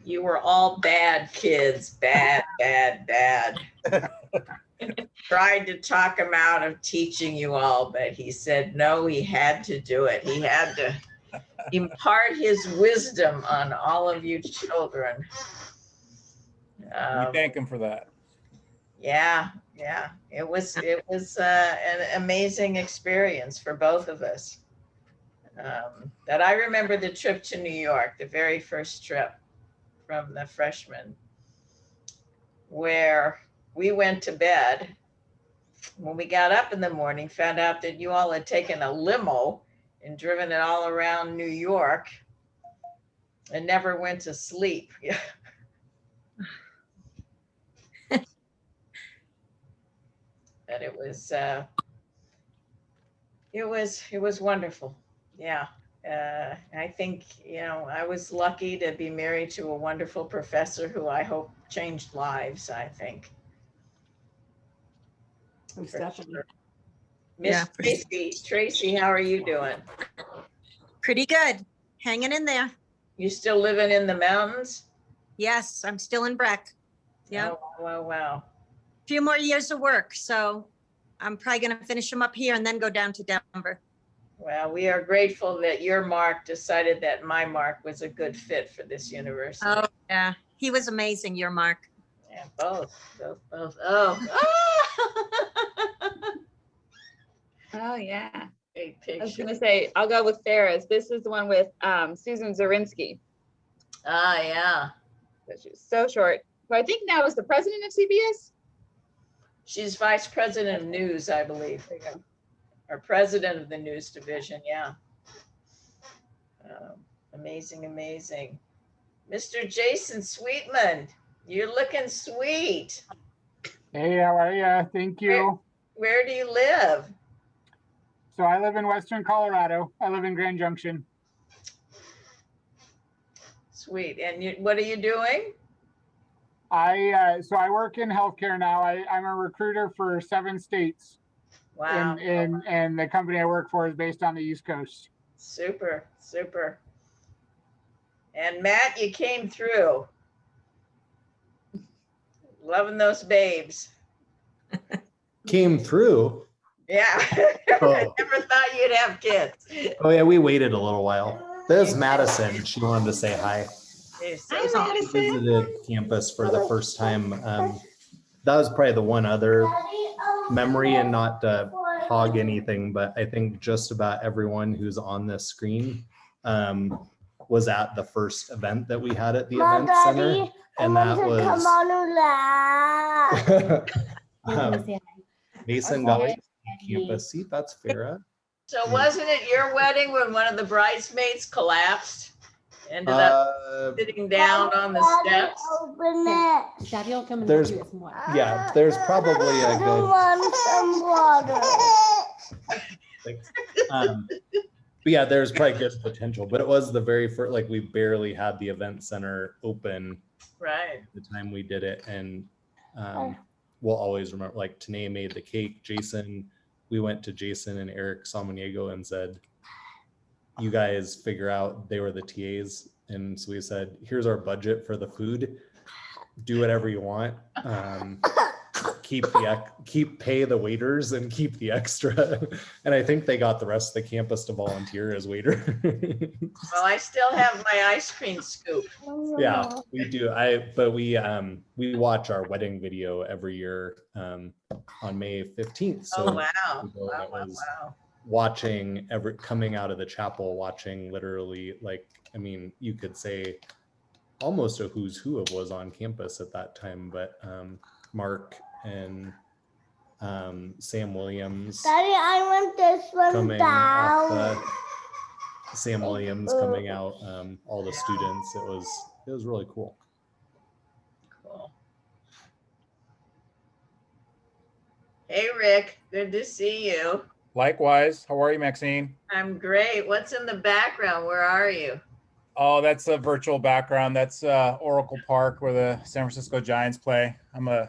You were all bad kids, bad. Tried to talk him out of teaching you all, but he said no, he had to do it. He had to impart his wisdom on all of you children. We thank him for that. Yeah. It was an amazing experience for both of us. That I remember the trip to New York, the very first trip from the freshmen, where we went to bed. When we got up in the morning, found out that you all had taken a limo and driven it all around New York and never went to sleep. But it was wonderful. Yeah. I think, I was lucky to be married to a wonderful professor who I hope changed lives, I think. Definitely. Miss Tracy, how are you doing? Pretty good. Hanging in there. You still living in the mountains? Yes, I'm still in Breck. Yeah. Oh, wow. Few more years of work, so I'm probably going to finish them up here and then go down to Denver. Well, we are grateful that your Mark decided that my Mark was a good fit for this university. Oh, yeah. He was amazing, your Mark. Yeah, both. Oh. Oh, yeah. Great I was picture. going to say, I'll go with Farrah's. This is the one with Susan Zarinsky. Ah, yeah. She's so short. Who I think now is the president of CBS. She's vice president of news, I believe. There you go. Or president of the news division, yeah. Amazing. Mr. Jason Sweetman, you're looking sweet. Hey, how are you? Thank you. Where do you live? So I live in Western Colorado. I live in Grand Junction. Sweet. And what are you doing? So I work in healthcare now. I'm a recruiter for 7 states. Wow. And the company I work for is based on the East Coast. Super. And Matt, you came through. Loving those babes. Came through. Yeah. Oh. I never thought you'd have kids. Oh yeah, we waited a little while. There's Madison. She wanted to say hi. Hi, She visited campus for the first time. That was probably the one other memory, and not to hog anything, but I think just about everyone who's on this screen was at the first event that we had at the event center, and that was Mason got a campus seat. That's Farrah. So wasn't it your wedding when one of the bridesmaids collapsed? Ended up sitting down on the steps. Daddy will come and There's, help you with some water. yeah, there's probably a good. Some water. Thanks. But yeah, there's probably good potential, but it was the very first, like we barely had the event center open Right. the time we did it. And we'll always remember, like Tanae made the cake. Jason, we went to Jason and Eric Samaniego and said, you guys figure out, they were the TAs. And so we said, here's our budget for the food. Do whatever you want. Keep pay the waiters and keep the extra. And I think they got the rest of the campus to volunteer as waiter. Well, I still have my ice cream scoop. Yeah, we do. But we watch our wedding video every year on May 15th. So Oh, wow. wow. Watching coming out of the chapel, watching literally, like, I mean, you could say almost a who's who of was on campus at that time, but Mark and Sam Williams. Daddy, I want this one coming down. Sam Williams coming out, all the students. It was really cool. Cool. Hey, Rick, good to see you. Likewise. How are you, Maxine? I'm great. What's in the background? Where are you? Oh, that's a virtual background. That's Oracle Park where the San Francisco Giants play. I'm a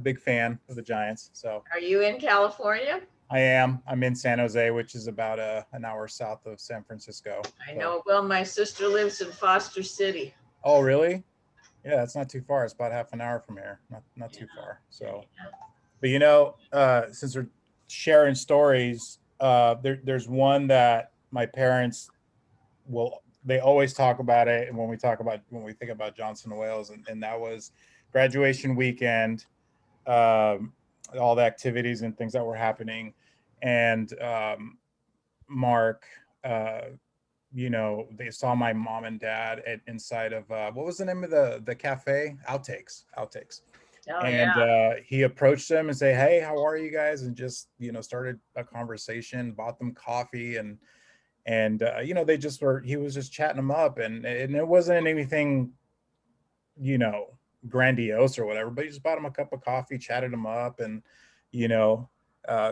big fan of the Giants. So Are you in California? I am. I'm in San Jose, which is about an hour south of San Francisco. I know it well. My sister lives in Foster City. Oh, really? Yeah, that's not too far. It's about half an hour from here. Not too far. So, but you know, since we're sharing stories, there's one that my parents they always talk about it. And when we think about Johnson & Wales, and that was graduation weekend, all the activities and things that were happening. And Mark, you know, they saw my mom and dad inside of, what was the name of the cafe? Outtakes. Oh, And he approached them and say, hey, how are you guys? And just, you know, started a conversation, bought them coffee, and you know, he was just chatting them up, and it wasn't anything, you know, grandiose or whatever, but he just bought him a cup of coffee, chatted him up, and, you know,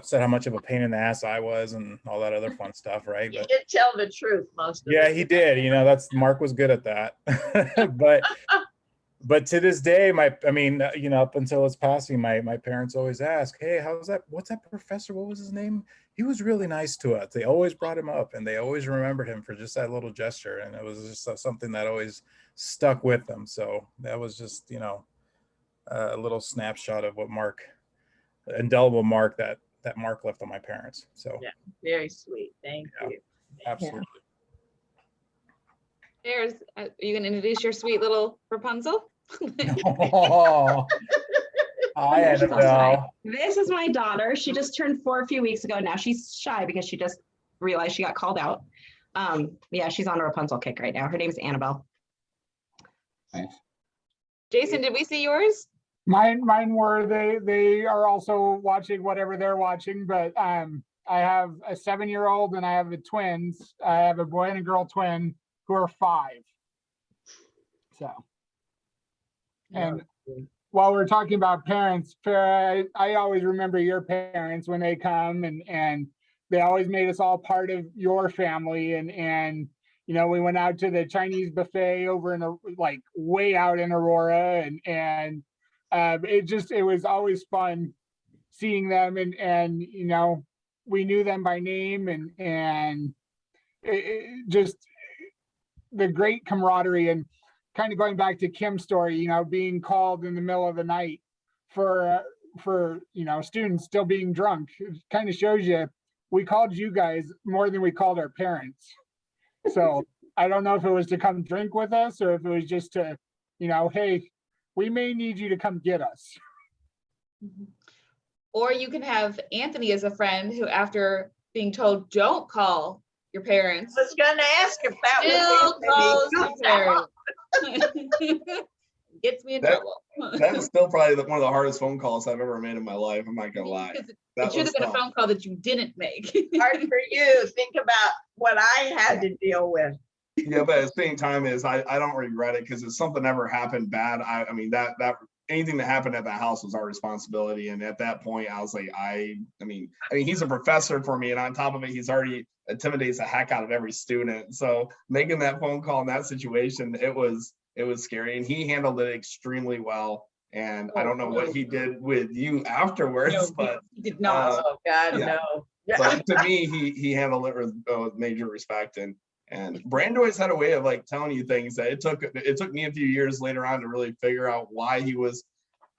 said how much of a pain in the ass I was and all that other fun stuff, right? He did tell the truth most of Yeah, it. he did. You know, Mark was good at that. But to this day, you know, up until his passing, my parents always ask, hey, what's that professor? What was his name? He was really nice to us. They always brought him up, and they always remembered him for just that little gesture. And it was just something that always stuck with them. So that was just, you know, a little snapshot of what indelible mark that Mark left on my parents. So yeah, very sweet. Thank you. Absolutely. There's, are you going to introduce your sweet little Rapunzel? Oh, I had to know. This is my daughter. She just turned 4 a few weeks ago. Now she's shy because she just realized she got called out. Yeah, she's on a Rapunzel kick right now. Her name's Annabelle. Nice. Jason, did we see yours? Mine were, they are also watching whatever they're watching, but I have a 7-year-old and I have twins. I have a boy and a girl twin who are 5. So, and while we're talking about parents, I always remember your parents when they come, and they always made us all part of your family. And you know, we went out to the Chinese buffet over in way out in Aurora, and it was always fun seeing them, and you know, we knew them by name, and it just the great camaraderie. And kind of going back to Kim's story, you know, being called in the middle of the night for you know, students still being drunk, it kind of shows you we called you guys more than we called our parents. So I don't know if it was to come drink with us or if it was just to, you know, hey, we may need you to come get us. Or you can have Anthony as a friend who, after being told don't call your parents, I was gonna ask if that still calls was your parents. Gets me in trouble. That was still probably one of the hardest phone calls I've ever made in my life. I'm not gonna lie. It should have been a phone call that you didn't make. Hard for you. Think about what I had to deal with. Yeah, but at the same time is I don't regret it because if something ever happened bad, I mean that anything that happened at that house was our responsibility. And at that point, I was like, I mean, he's a professor for me, and on top of it, he's already intimidates the heck out of every student. So making that phone call in that situation, it was scary, and he handled it extremely well. And I don't know what he did with you afterwards, No, but he did not. Oh, God, yeah. no. So to me, he handled it with major respect, and Brand always had a way of like telling you things that it took me a few years later on to really figure out why he was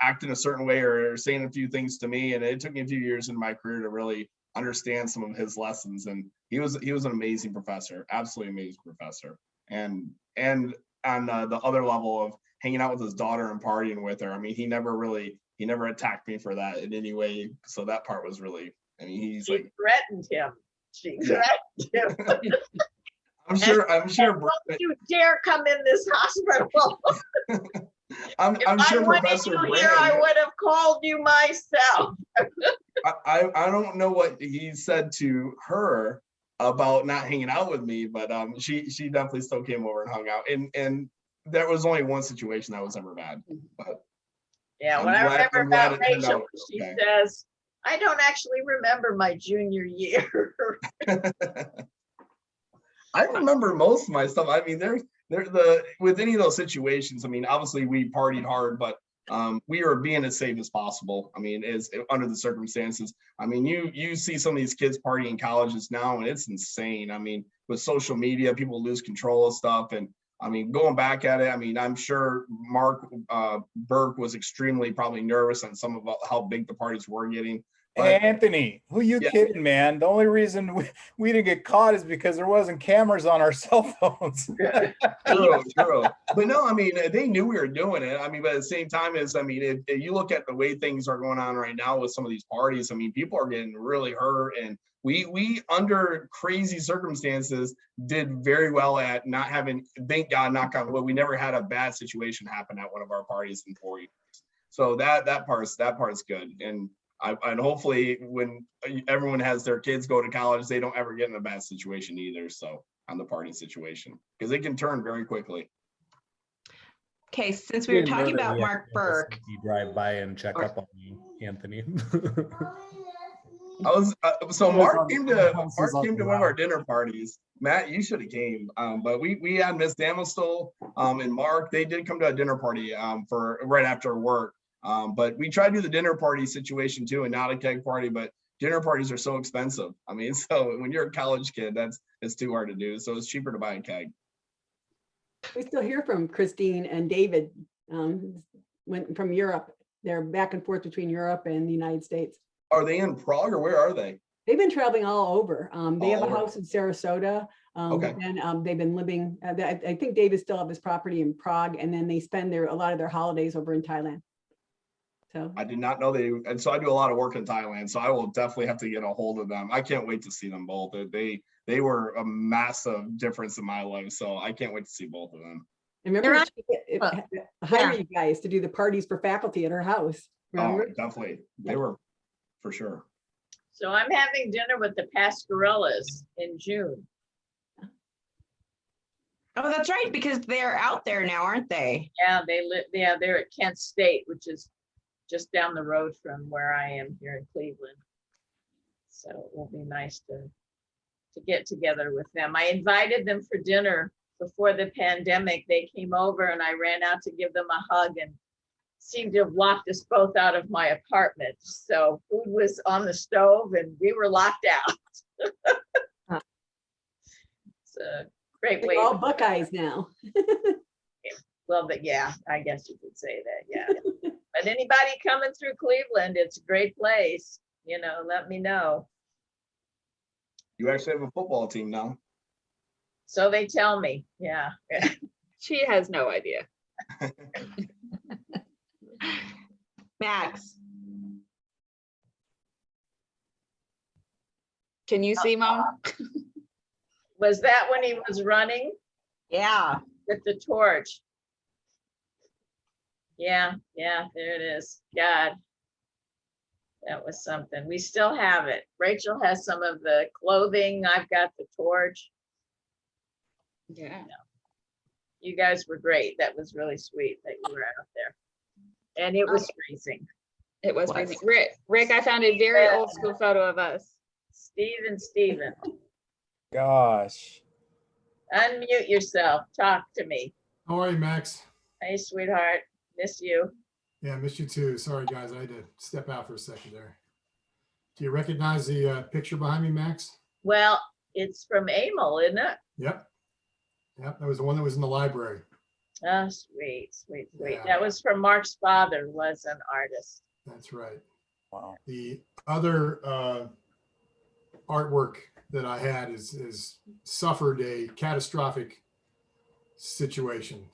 acting a certain way or saying a few things to me, and it took me a few years in my career to really understand some of his lessons. And he was an amazing professor, absolutely amazing professor. And on the other level of hanging out with his daughter and partying with her, I mean, he never attacked me for that in any way. So that part was really, I mean, he's She like threatened him. She Yeah. threatened him. I'm sure. Don't you dare come in this hospital. I'm If sure I wanted Professor you here, I Brand. would have called you myself. I don't know what he said to her about not hanging out with me, but she definitely still came over and hung out. And there was only one situation that was ever bad. But Yeah, I'm what I glad- remember I'm glad about it turned Rachel, out she okay. says, I don't actually remember my junior year. I remember most of my stuff. I mean, there's with any of those situations. I mean, obviously we partied hard, but we were being as safe as possible. I mean, as under the circumstances. I mean, you see some of these kids partying in colleges now, and it's insane. I mean, with social media, people lose control of stuff, and I mean, going back at it, I mean, I'm sure Mark Burke was extremely probably nervous on some of how big the parties were getting. But Anthony, who you Yeah. kidding, man? The only reason we didn't get caught is because there wasn't cameras on our cell phones. True. But no, I mean, they knew we were doing it. I mean, but at the same time, I mean, if you look at the way things are going on right now with some of these parties, I mean, people are getting really hurt, and we under crazy circumstances did very well at not having, thank God, knock on wood, we never had a bad situation happen at one of our parties in 4 years. So that part's good. And hopefully when everyone has their kids go to college, they don't ever get in a bad situation either. So on the party situation, because it can turn very quickly. Okay, since we were talking about Mark Burke. You drive by and check up on me, Anthony. Mark came to one of our dinner parties. Matt, you should have came. But we had Miss Damostel and Mark. They did come to a dinner party for right after work. But we tried to do the dinner party situation too, and not a keg party, but dinner parties are so expensive. I mean, so when you're a college kid, it's too hard to do. So it's cheaper to buy a keg. We still hear from Christine and David went from Europe. They're back and forth between Europe and the United States. Are they in Prague or where are they? They've been traveling all over. They have a All over. house in Sarasota. Okay. And they've been living, I think David still have his property in Prague, and then they spend a lot of their holidays over in Thailand. So I did not know and so I do a lot of work in Thailand, so I will definitely have to get a hold of them. I can't wait to see them both. They were a massive difference in my life, so I can't wait to see both of them. and remember, hire you guys to do the parties for faculty at her house. Remember? Oh, definitely. They were for sure. So I'm having dinner with the Pascarellas in June. Oh, that's right, because they're out there now, aren't they? Yeah, they live. Yeah, they're at Kent State, which is just down the road from where I am here in Cleveland. So it will be nice to get together with them. I invited them for dinner before the pandemic. They came over and I ran out to give them a hug and seemed to have locked us both out of my apartment. So food was on the stove and we were locked out. It's a great way. They're all Buckeyes now. Well, but yeah, I guess you could say that, yeah. But anybody coming through Cleveland, it's a great place. You know, let me know. You actually have a football team now. So they tell me, yeah. She has no idea. Max. Can you see, Mom? Was that when he was running? Yeah. With the torch. Yeah, there it is. God, that was something. We still have it. Rachel has some of the clothing. I've got the torch. Yeah. You guys were great. That was really sweet that you were out there. And it was freezing. It was freezing. Rick, I found a very old school photo of us. Steven. Gosh. Unmute yourself. Talk to me. How are you, Max? Hey, sweetheart. Miss you. Yeah, missed you too. Sorry, guys. I had to step out for a second there. Do you recognize the picture behind me, Max? Well, it's from Emil, isn't it? Yep. Yep. That was the one that was in the library. Oh, sweet. Yeah. That was from Mark's father, was an artist. That's right. Wow. The other artwork that I had is suffered a catastrophic situation.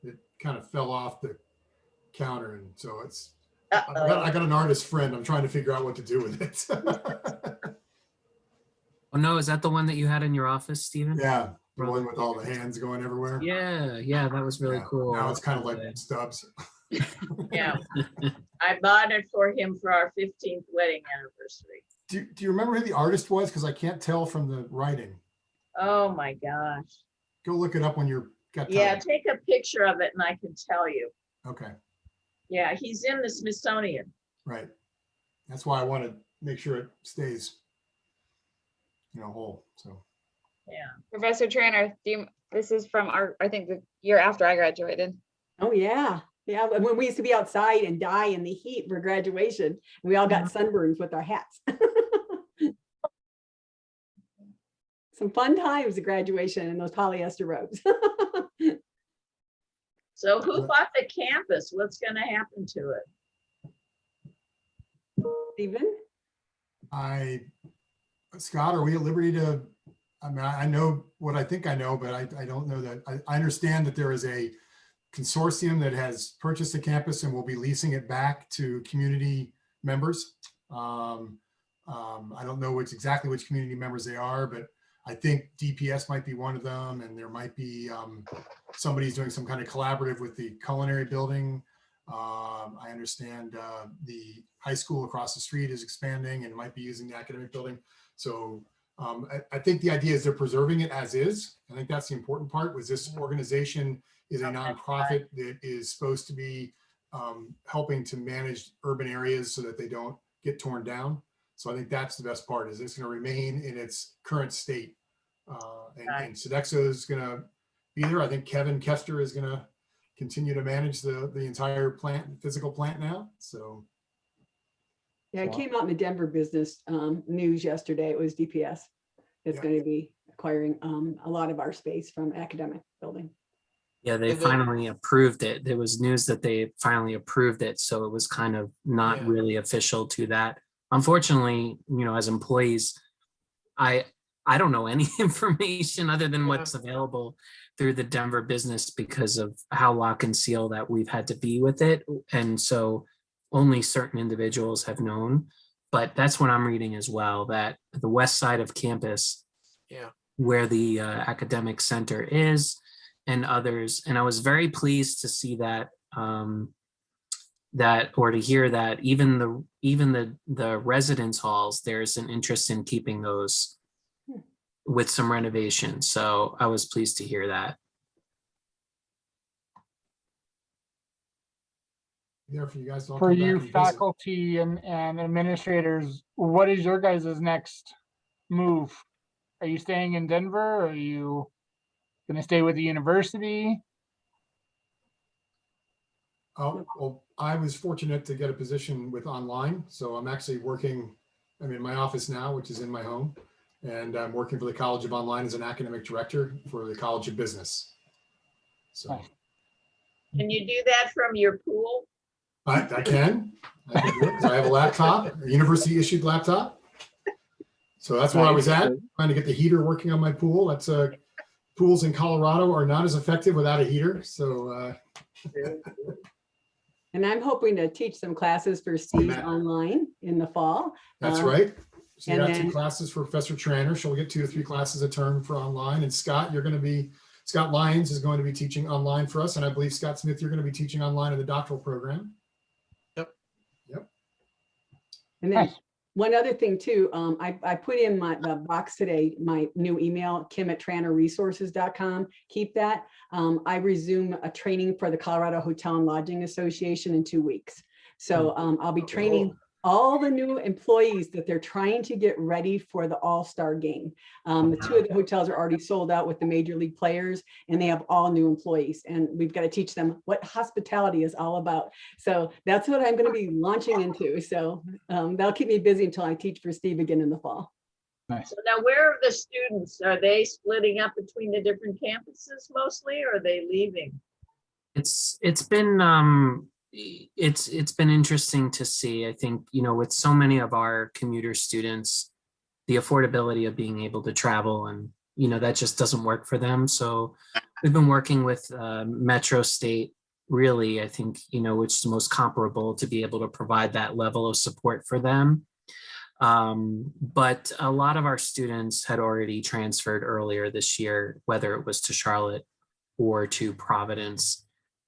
It kind of fell off the counter, and so it's. I got an artist friend. I'm trying to figure out what to do with it. Oh no, is that the one that you had in your office, Stephen? Yeah, the one with all the hands going everywhere. Yeah, that was really cool. Now it's kind of like stubs. Yeah. I bought it for him for our 15th wedding anniversary. Do you remember who the artist was? Because I can't tell from the writing. Oh my gosh. Go look it up when you're got time. Yeah, take a picture of it and I can tell you. Okay. Yeah, he's in the Smithsonian. Right. That's why I want to make sure it stays, whole. So. Yeah. Professor Tranter, this is from I think the year after I graduated. Oh, yeah. Yeah, when we used to be outside and die in the heat for graduation, we all got sunburns with our hats. Some fun times at graduation in those polyester robes. So who bought the campus? What's going to happen to it? Stephen? Scott, are we at liberty to, I know what I think I know, but I don't know that. I understand that there is a consortium that has purchased the campus and will be leasing it back to community members. I don't know exactly which community members they are, but I think DPS might be one of them, and there might be somebody's doing some kind of collaborative with the culinary building. I understand the high school across the street is expanding and might be using the academic building. So I think the idea is they're preserving it as is. I think that's the important part. Was this organization is a nonprofit that is supposed to be helping to manage urban areas so that they don't get torn down. So I think that's the best part, is it's going to remain in its current state. And Sodexo is going to be there. I think Kevin Kester is going to continue to manage the entire physical plant now. So. Yeah, it came out in the Denver business news yesterday. It was DPS. It's going to be acquiring a lot of our space from academic building. Yeah, they finally approved it. There was news that they finally approved it. So it was kind of not really official to that. Unfortunately, as employees, I don't know any information other than what's available through the Denver business because of how lock and seal that we've had to be with it. And so only certain individuals have known, but that's what I'm reading as well, that the west side of campus, where the academic center is, and others. And I was very pleased to see that, or to hear that even the residence halls, there's an interest in keeping those with some renovation. So I was pleased to hear that. There for you guys. For you faculty and administrators, what is your guys' next move? Are you staying in Denver? Or are you going to stay with the university? Oh, well, I was fortunate to get a position with online. So I'm actually working, I'm in my office now, which is in my home. And I'm working for the College of Online as an academic director for the College of Business. So. Can you do that from your pool? I can. I have a laptop, a university issued laptop. So that's where I was at, trying to get the heater working on my pool. That's pools in Colorado are not as effective without a heater. So. And I'm hoping to teach some classes for Steve online in the fall. That's right. So you got 2 classes for Professor Tranter. She'll get 2 to 3 classes a term for online. And Scott, Scott Lyons is going to be teaching online for us. And I believe Scott Smith, you're going to be teaching online in the doctoral program. Yep. And then One other thing too, I put in the box today, my new email, kim@trannerresources.com. Keep that. I resume a training for the Colorado Hotel and Lodging Association in 2 weeks. So I'll be training all the new employees that they're trying to get ready for the All-Star game. The 2 of the hotels are already sold out with the major league players, and they have all new employees. And we've got to teach them what hospitality is all about. So that's what I'm going to be launching into. So that'll keep me busy until I teach for Steve again in the fall. So now where are the students? Are they splitting up between the different campuses mostly, or are they leaving? It's been interesting to see. I think, you know, with so many of our commuter students, the affordability of being able to travel, and, you know, that just doesn't work for them. So we've been working with Metro State, really, I think, you know, which is the most comparable to be able to provide that level of support for them. But a lot of our students had already transferred earlier this year, whether it was to Charlotte or to Providence.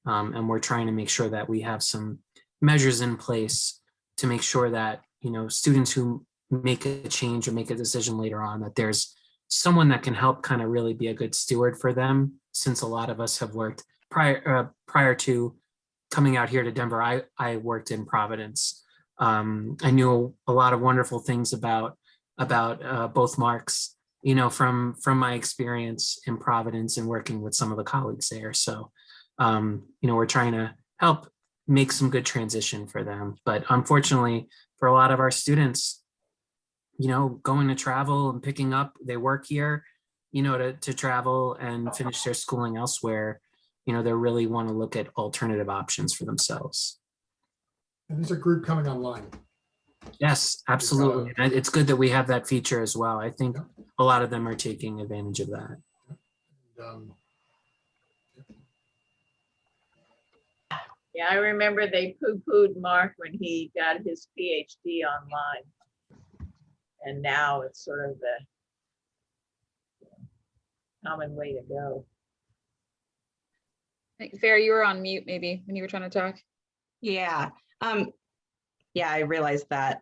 And we're trying to make sure that we have some measures in place to make sure that, you know, students who make a change or make a decision later on, that there's someone that can help kind of really be a good steward for them. Since a lot of us have worked prior to coming out here to Denver, I worked in Providence. I knew a lot of wonderful things about both Marks, you know, from my experience in Providence and working with some of the colleagues there. So you know, we're trying to help make some good transition for them. But unfortunately, for a lot of our students, you know, going to travel and picking up, they work here, you know, to travel and finish their schooling elsewhere, you know, they really want to look at alternative options for themselves. And there's a group coming online. Yes, absolutely. And it's good that we have that feature as well. I think a lot of them are taking advantage of that. Yeah, I remember they poo-pooed Mark when he got his PhD online. And now it's sort of the common way to go. Farrah, you were on mute maybe when you were trying to talk. Yeah. Yeah, I realized that.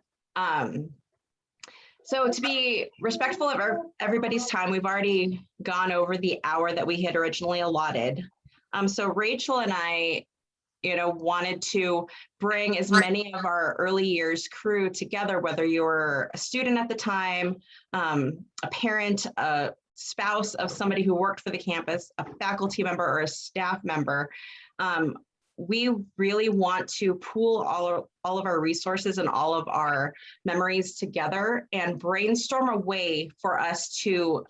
So to be respectful of everybody's time, we've already gone over the hour that we had originally allotted. So Rachel and I, you know, wanted to bring as many of our early years crew together, whether you were a student at the time, a parent, a spouse of somebody who worked for the campus, a faculty member or a staff member. We really want to pool all of our resources and all of our memories together and brainstorm a way for us to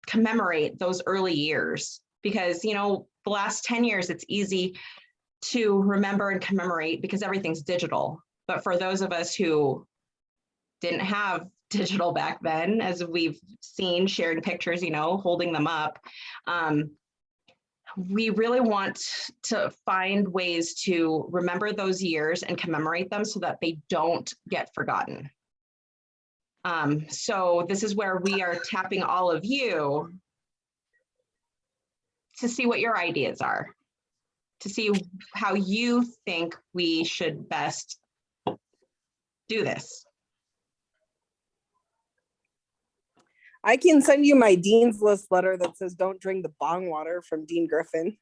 commemorate those early years. Because, you know, the last 10 years, it's easy to remember and commemorate because everything's digital. But for those of us who didn't have digital back then, as we've seen sharing pictures, you know, holding them up, we really want to find ways to remember those years and commemorate them so that they don't get forgotten. So this is where we are tapping all of you to see what your ideas are, to see how you think we should best do this. I can send you my Dean's List letter that says don't drink the bong water from Dean Griffin.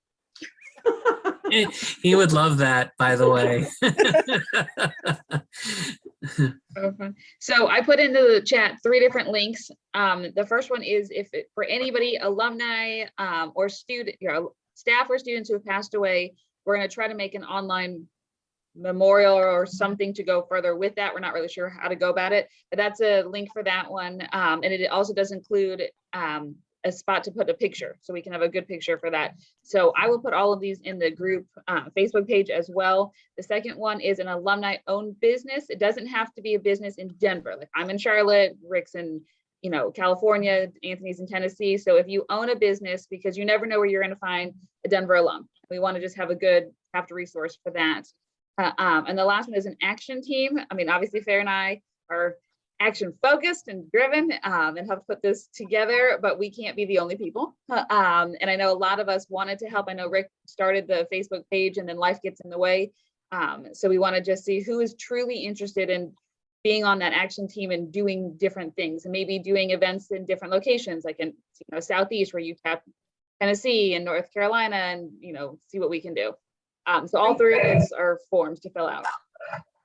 He would love that, by the way. So I put into the chat 3 different links. The first one is for anybody, alumni or student, staff or students who have passed away, we're going to try to make an online memorial or something to go further with that. We're not really sure how to go about it, but that's a link for that one. And it also does include a spot to put a picture, so we can have a good picture for that. So I will put all of these in the group Facebook page as well. The second one is an alumni owned business. It doesn't have to be a business in Denver. Like I'm in Charlotte, Rick's in, you know, California, Anthony's in Tennessee. So if you own a business, because you never know where you're going to find a Denver alum, we want to just have a good resource for that. And the last one is an action team. I mean, obviously Farrah and I are action focused and driven and have put this together, but we can't be the only people. And I know a lot of us wanted to help. I know Rick started the Facebook page and then life gets in the way. So we want to just see who is truly interested in being on that action team and doing different things, and maybe doing events in different locations, like in Southeast, where you tap Tennessee and North Carolina, and see what we can do. So all three of those are forms to fill out.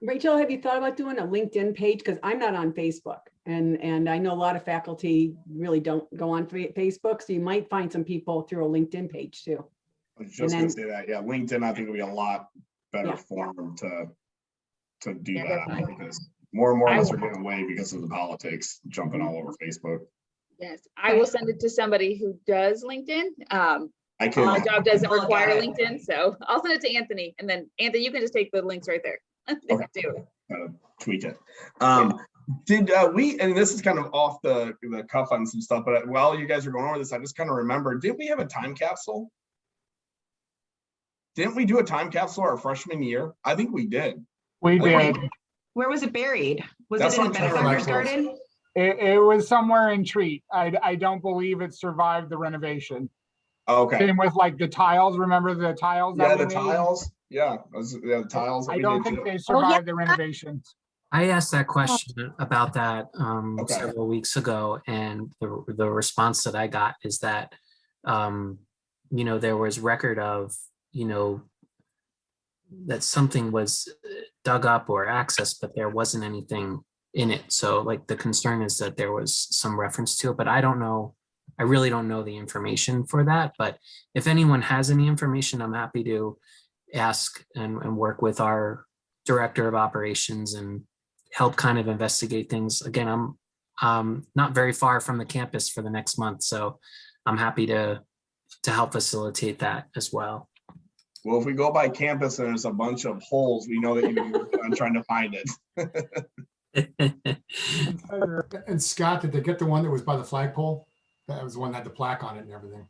Rachel, have you thought about doing a LinkedIn page? Because I'm not on Facebook, and I know a lot of faculty really don't go on Facebook, so you might find some people through a LinkedIn page too. I was just gonna say that. Yeah, LinkedIn, I think would be a lot better Yeah. forum to do Yeah, that, definitely. because more and more of us are getting away because of the politics jumping all over Facebook. Yes, I will send it to somebody who does LinkedIn. I can. My job doesn't Look at require it. LinkedIn, so I'll send it to Anthony, and then Anthony, you can just take the links right there. Tweak it. Did we, and this is kind of off the cuff on some stuff, but while you guys are going over this, I just kind of remember, didn't we have a time capsule? Didn't we do a time capsule our freshman year? I think we did. We did. Where was it buried? Was That's it in what the I'm trying to benefactor's find. garden? It was somewhere in Treat. I don't believe it survived the renovation. Okay. Same with like the tiles. Remember the tiles? Yeah, that we the made? tiles. Yeah, the tiles. That I we don't did think too. they survived the renovations. I asked that question about that several weeks ago, and the response that I got is that there was record of that something was dug up or accessed, but there wasn't anything in it. So like the concern is that there was some reference to it, but I don't know. I really don't know the information for that. But if anyone has any information, I'm happy to ask and work with our director of operations and help kind of investigate things. Again, I'm not very far from the campus for the next month, so I'm happy to help facilitate that as well. Well, if we go by campus and there's a bunch of holes, we know that you've been working on trying to find it. And Scott, did they get the one that was by the flagpole? That was the one that had the plaque on it and everything.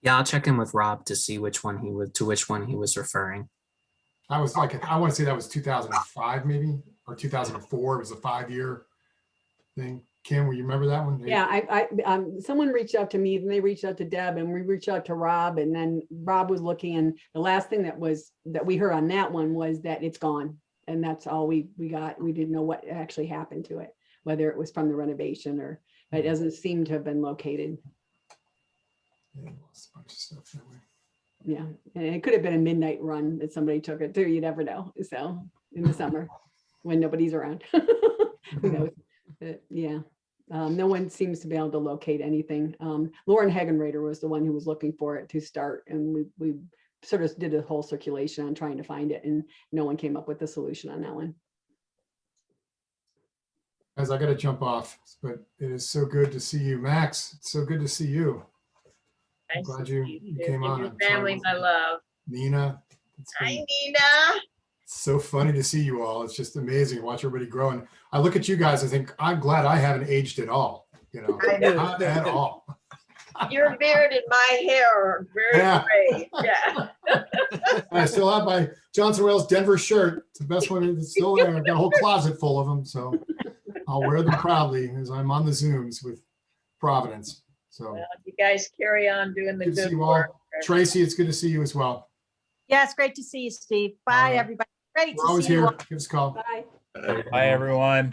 Yeah, I'll check in with Rob to see which one he was referring. I was like, I want to say that was 2005 maybe, or 2004. It was a 5-year thing. Kim, will you remember that one? Yeah, someone reached out to me, and they reached out to Deb, and we reached out to Rob, and then Rob was looking, and the last thing that we heard on that one was that it's gone, and that's all we got. We didn't know what actually happened to it, whether it was from the renovation or, but it doesn't seem to have been located. Yeah, lost a bunch of stuff that way. Yeah, and it could have been a midnight run that somebody took it too. You never know. So in the summer when nobody's around, who knows? But yeah, no one seems to be able to locate anything. Lauren Hagenrader was the one who was looking for it to start, and we sort of did a whole circulation on trying to find it, and no one came up with a solution on that one. Guys, I got to jump off, but it is so good to see you, Max. It's so good to see you. I'm glad you came on. Your family, my love. Nina. Hi, Nina. It's so funny to see you all. It's just amazing to watch everybody grow. And I look at you guys, I think, I'm glad I haven't aged at all. Not at all. Your beard and my hair are very gray. Yeah. I still have my Johnson Wales Denver shirt. It's the best one. It's still there. I've got a whole closet full of them. So I'll wear them proudly as I'm on the Zooms with Providence. So well, you guys carry on doing the good work. Tracy, it's good to see you as well. Yeah, it's great to see you, Steve. Bye, everybody. Great We're to always see you here. all. Give us a call. Bye. Bye, everyone.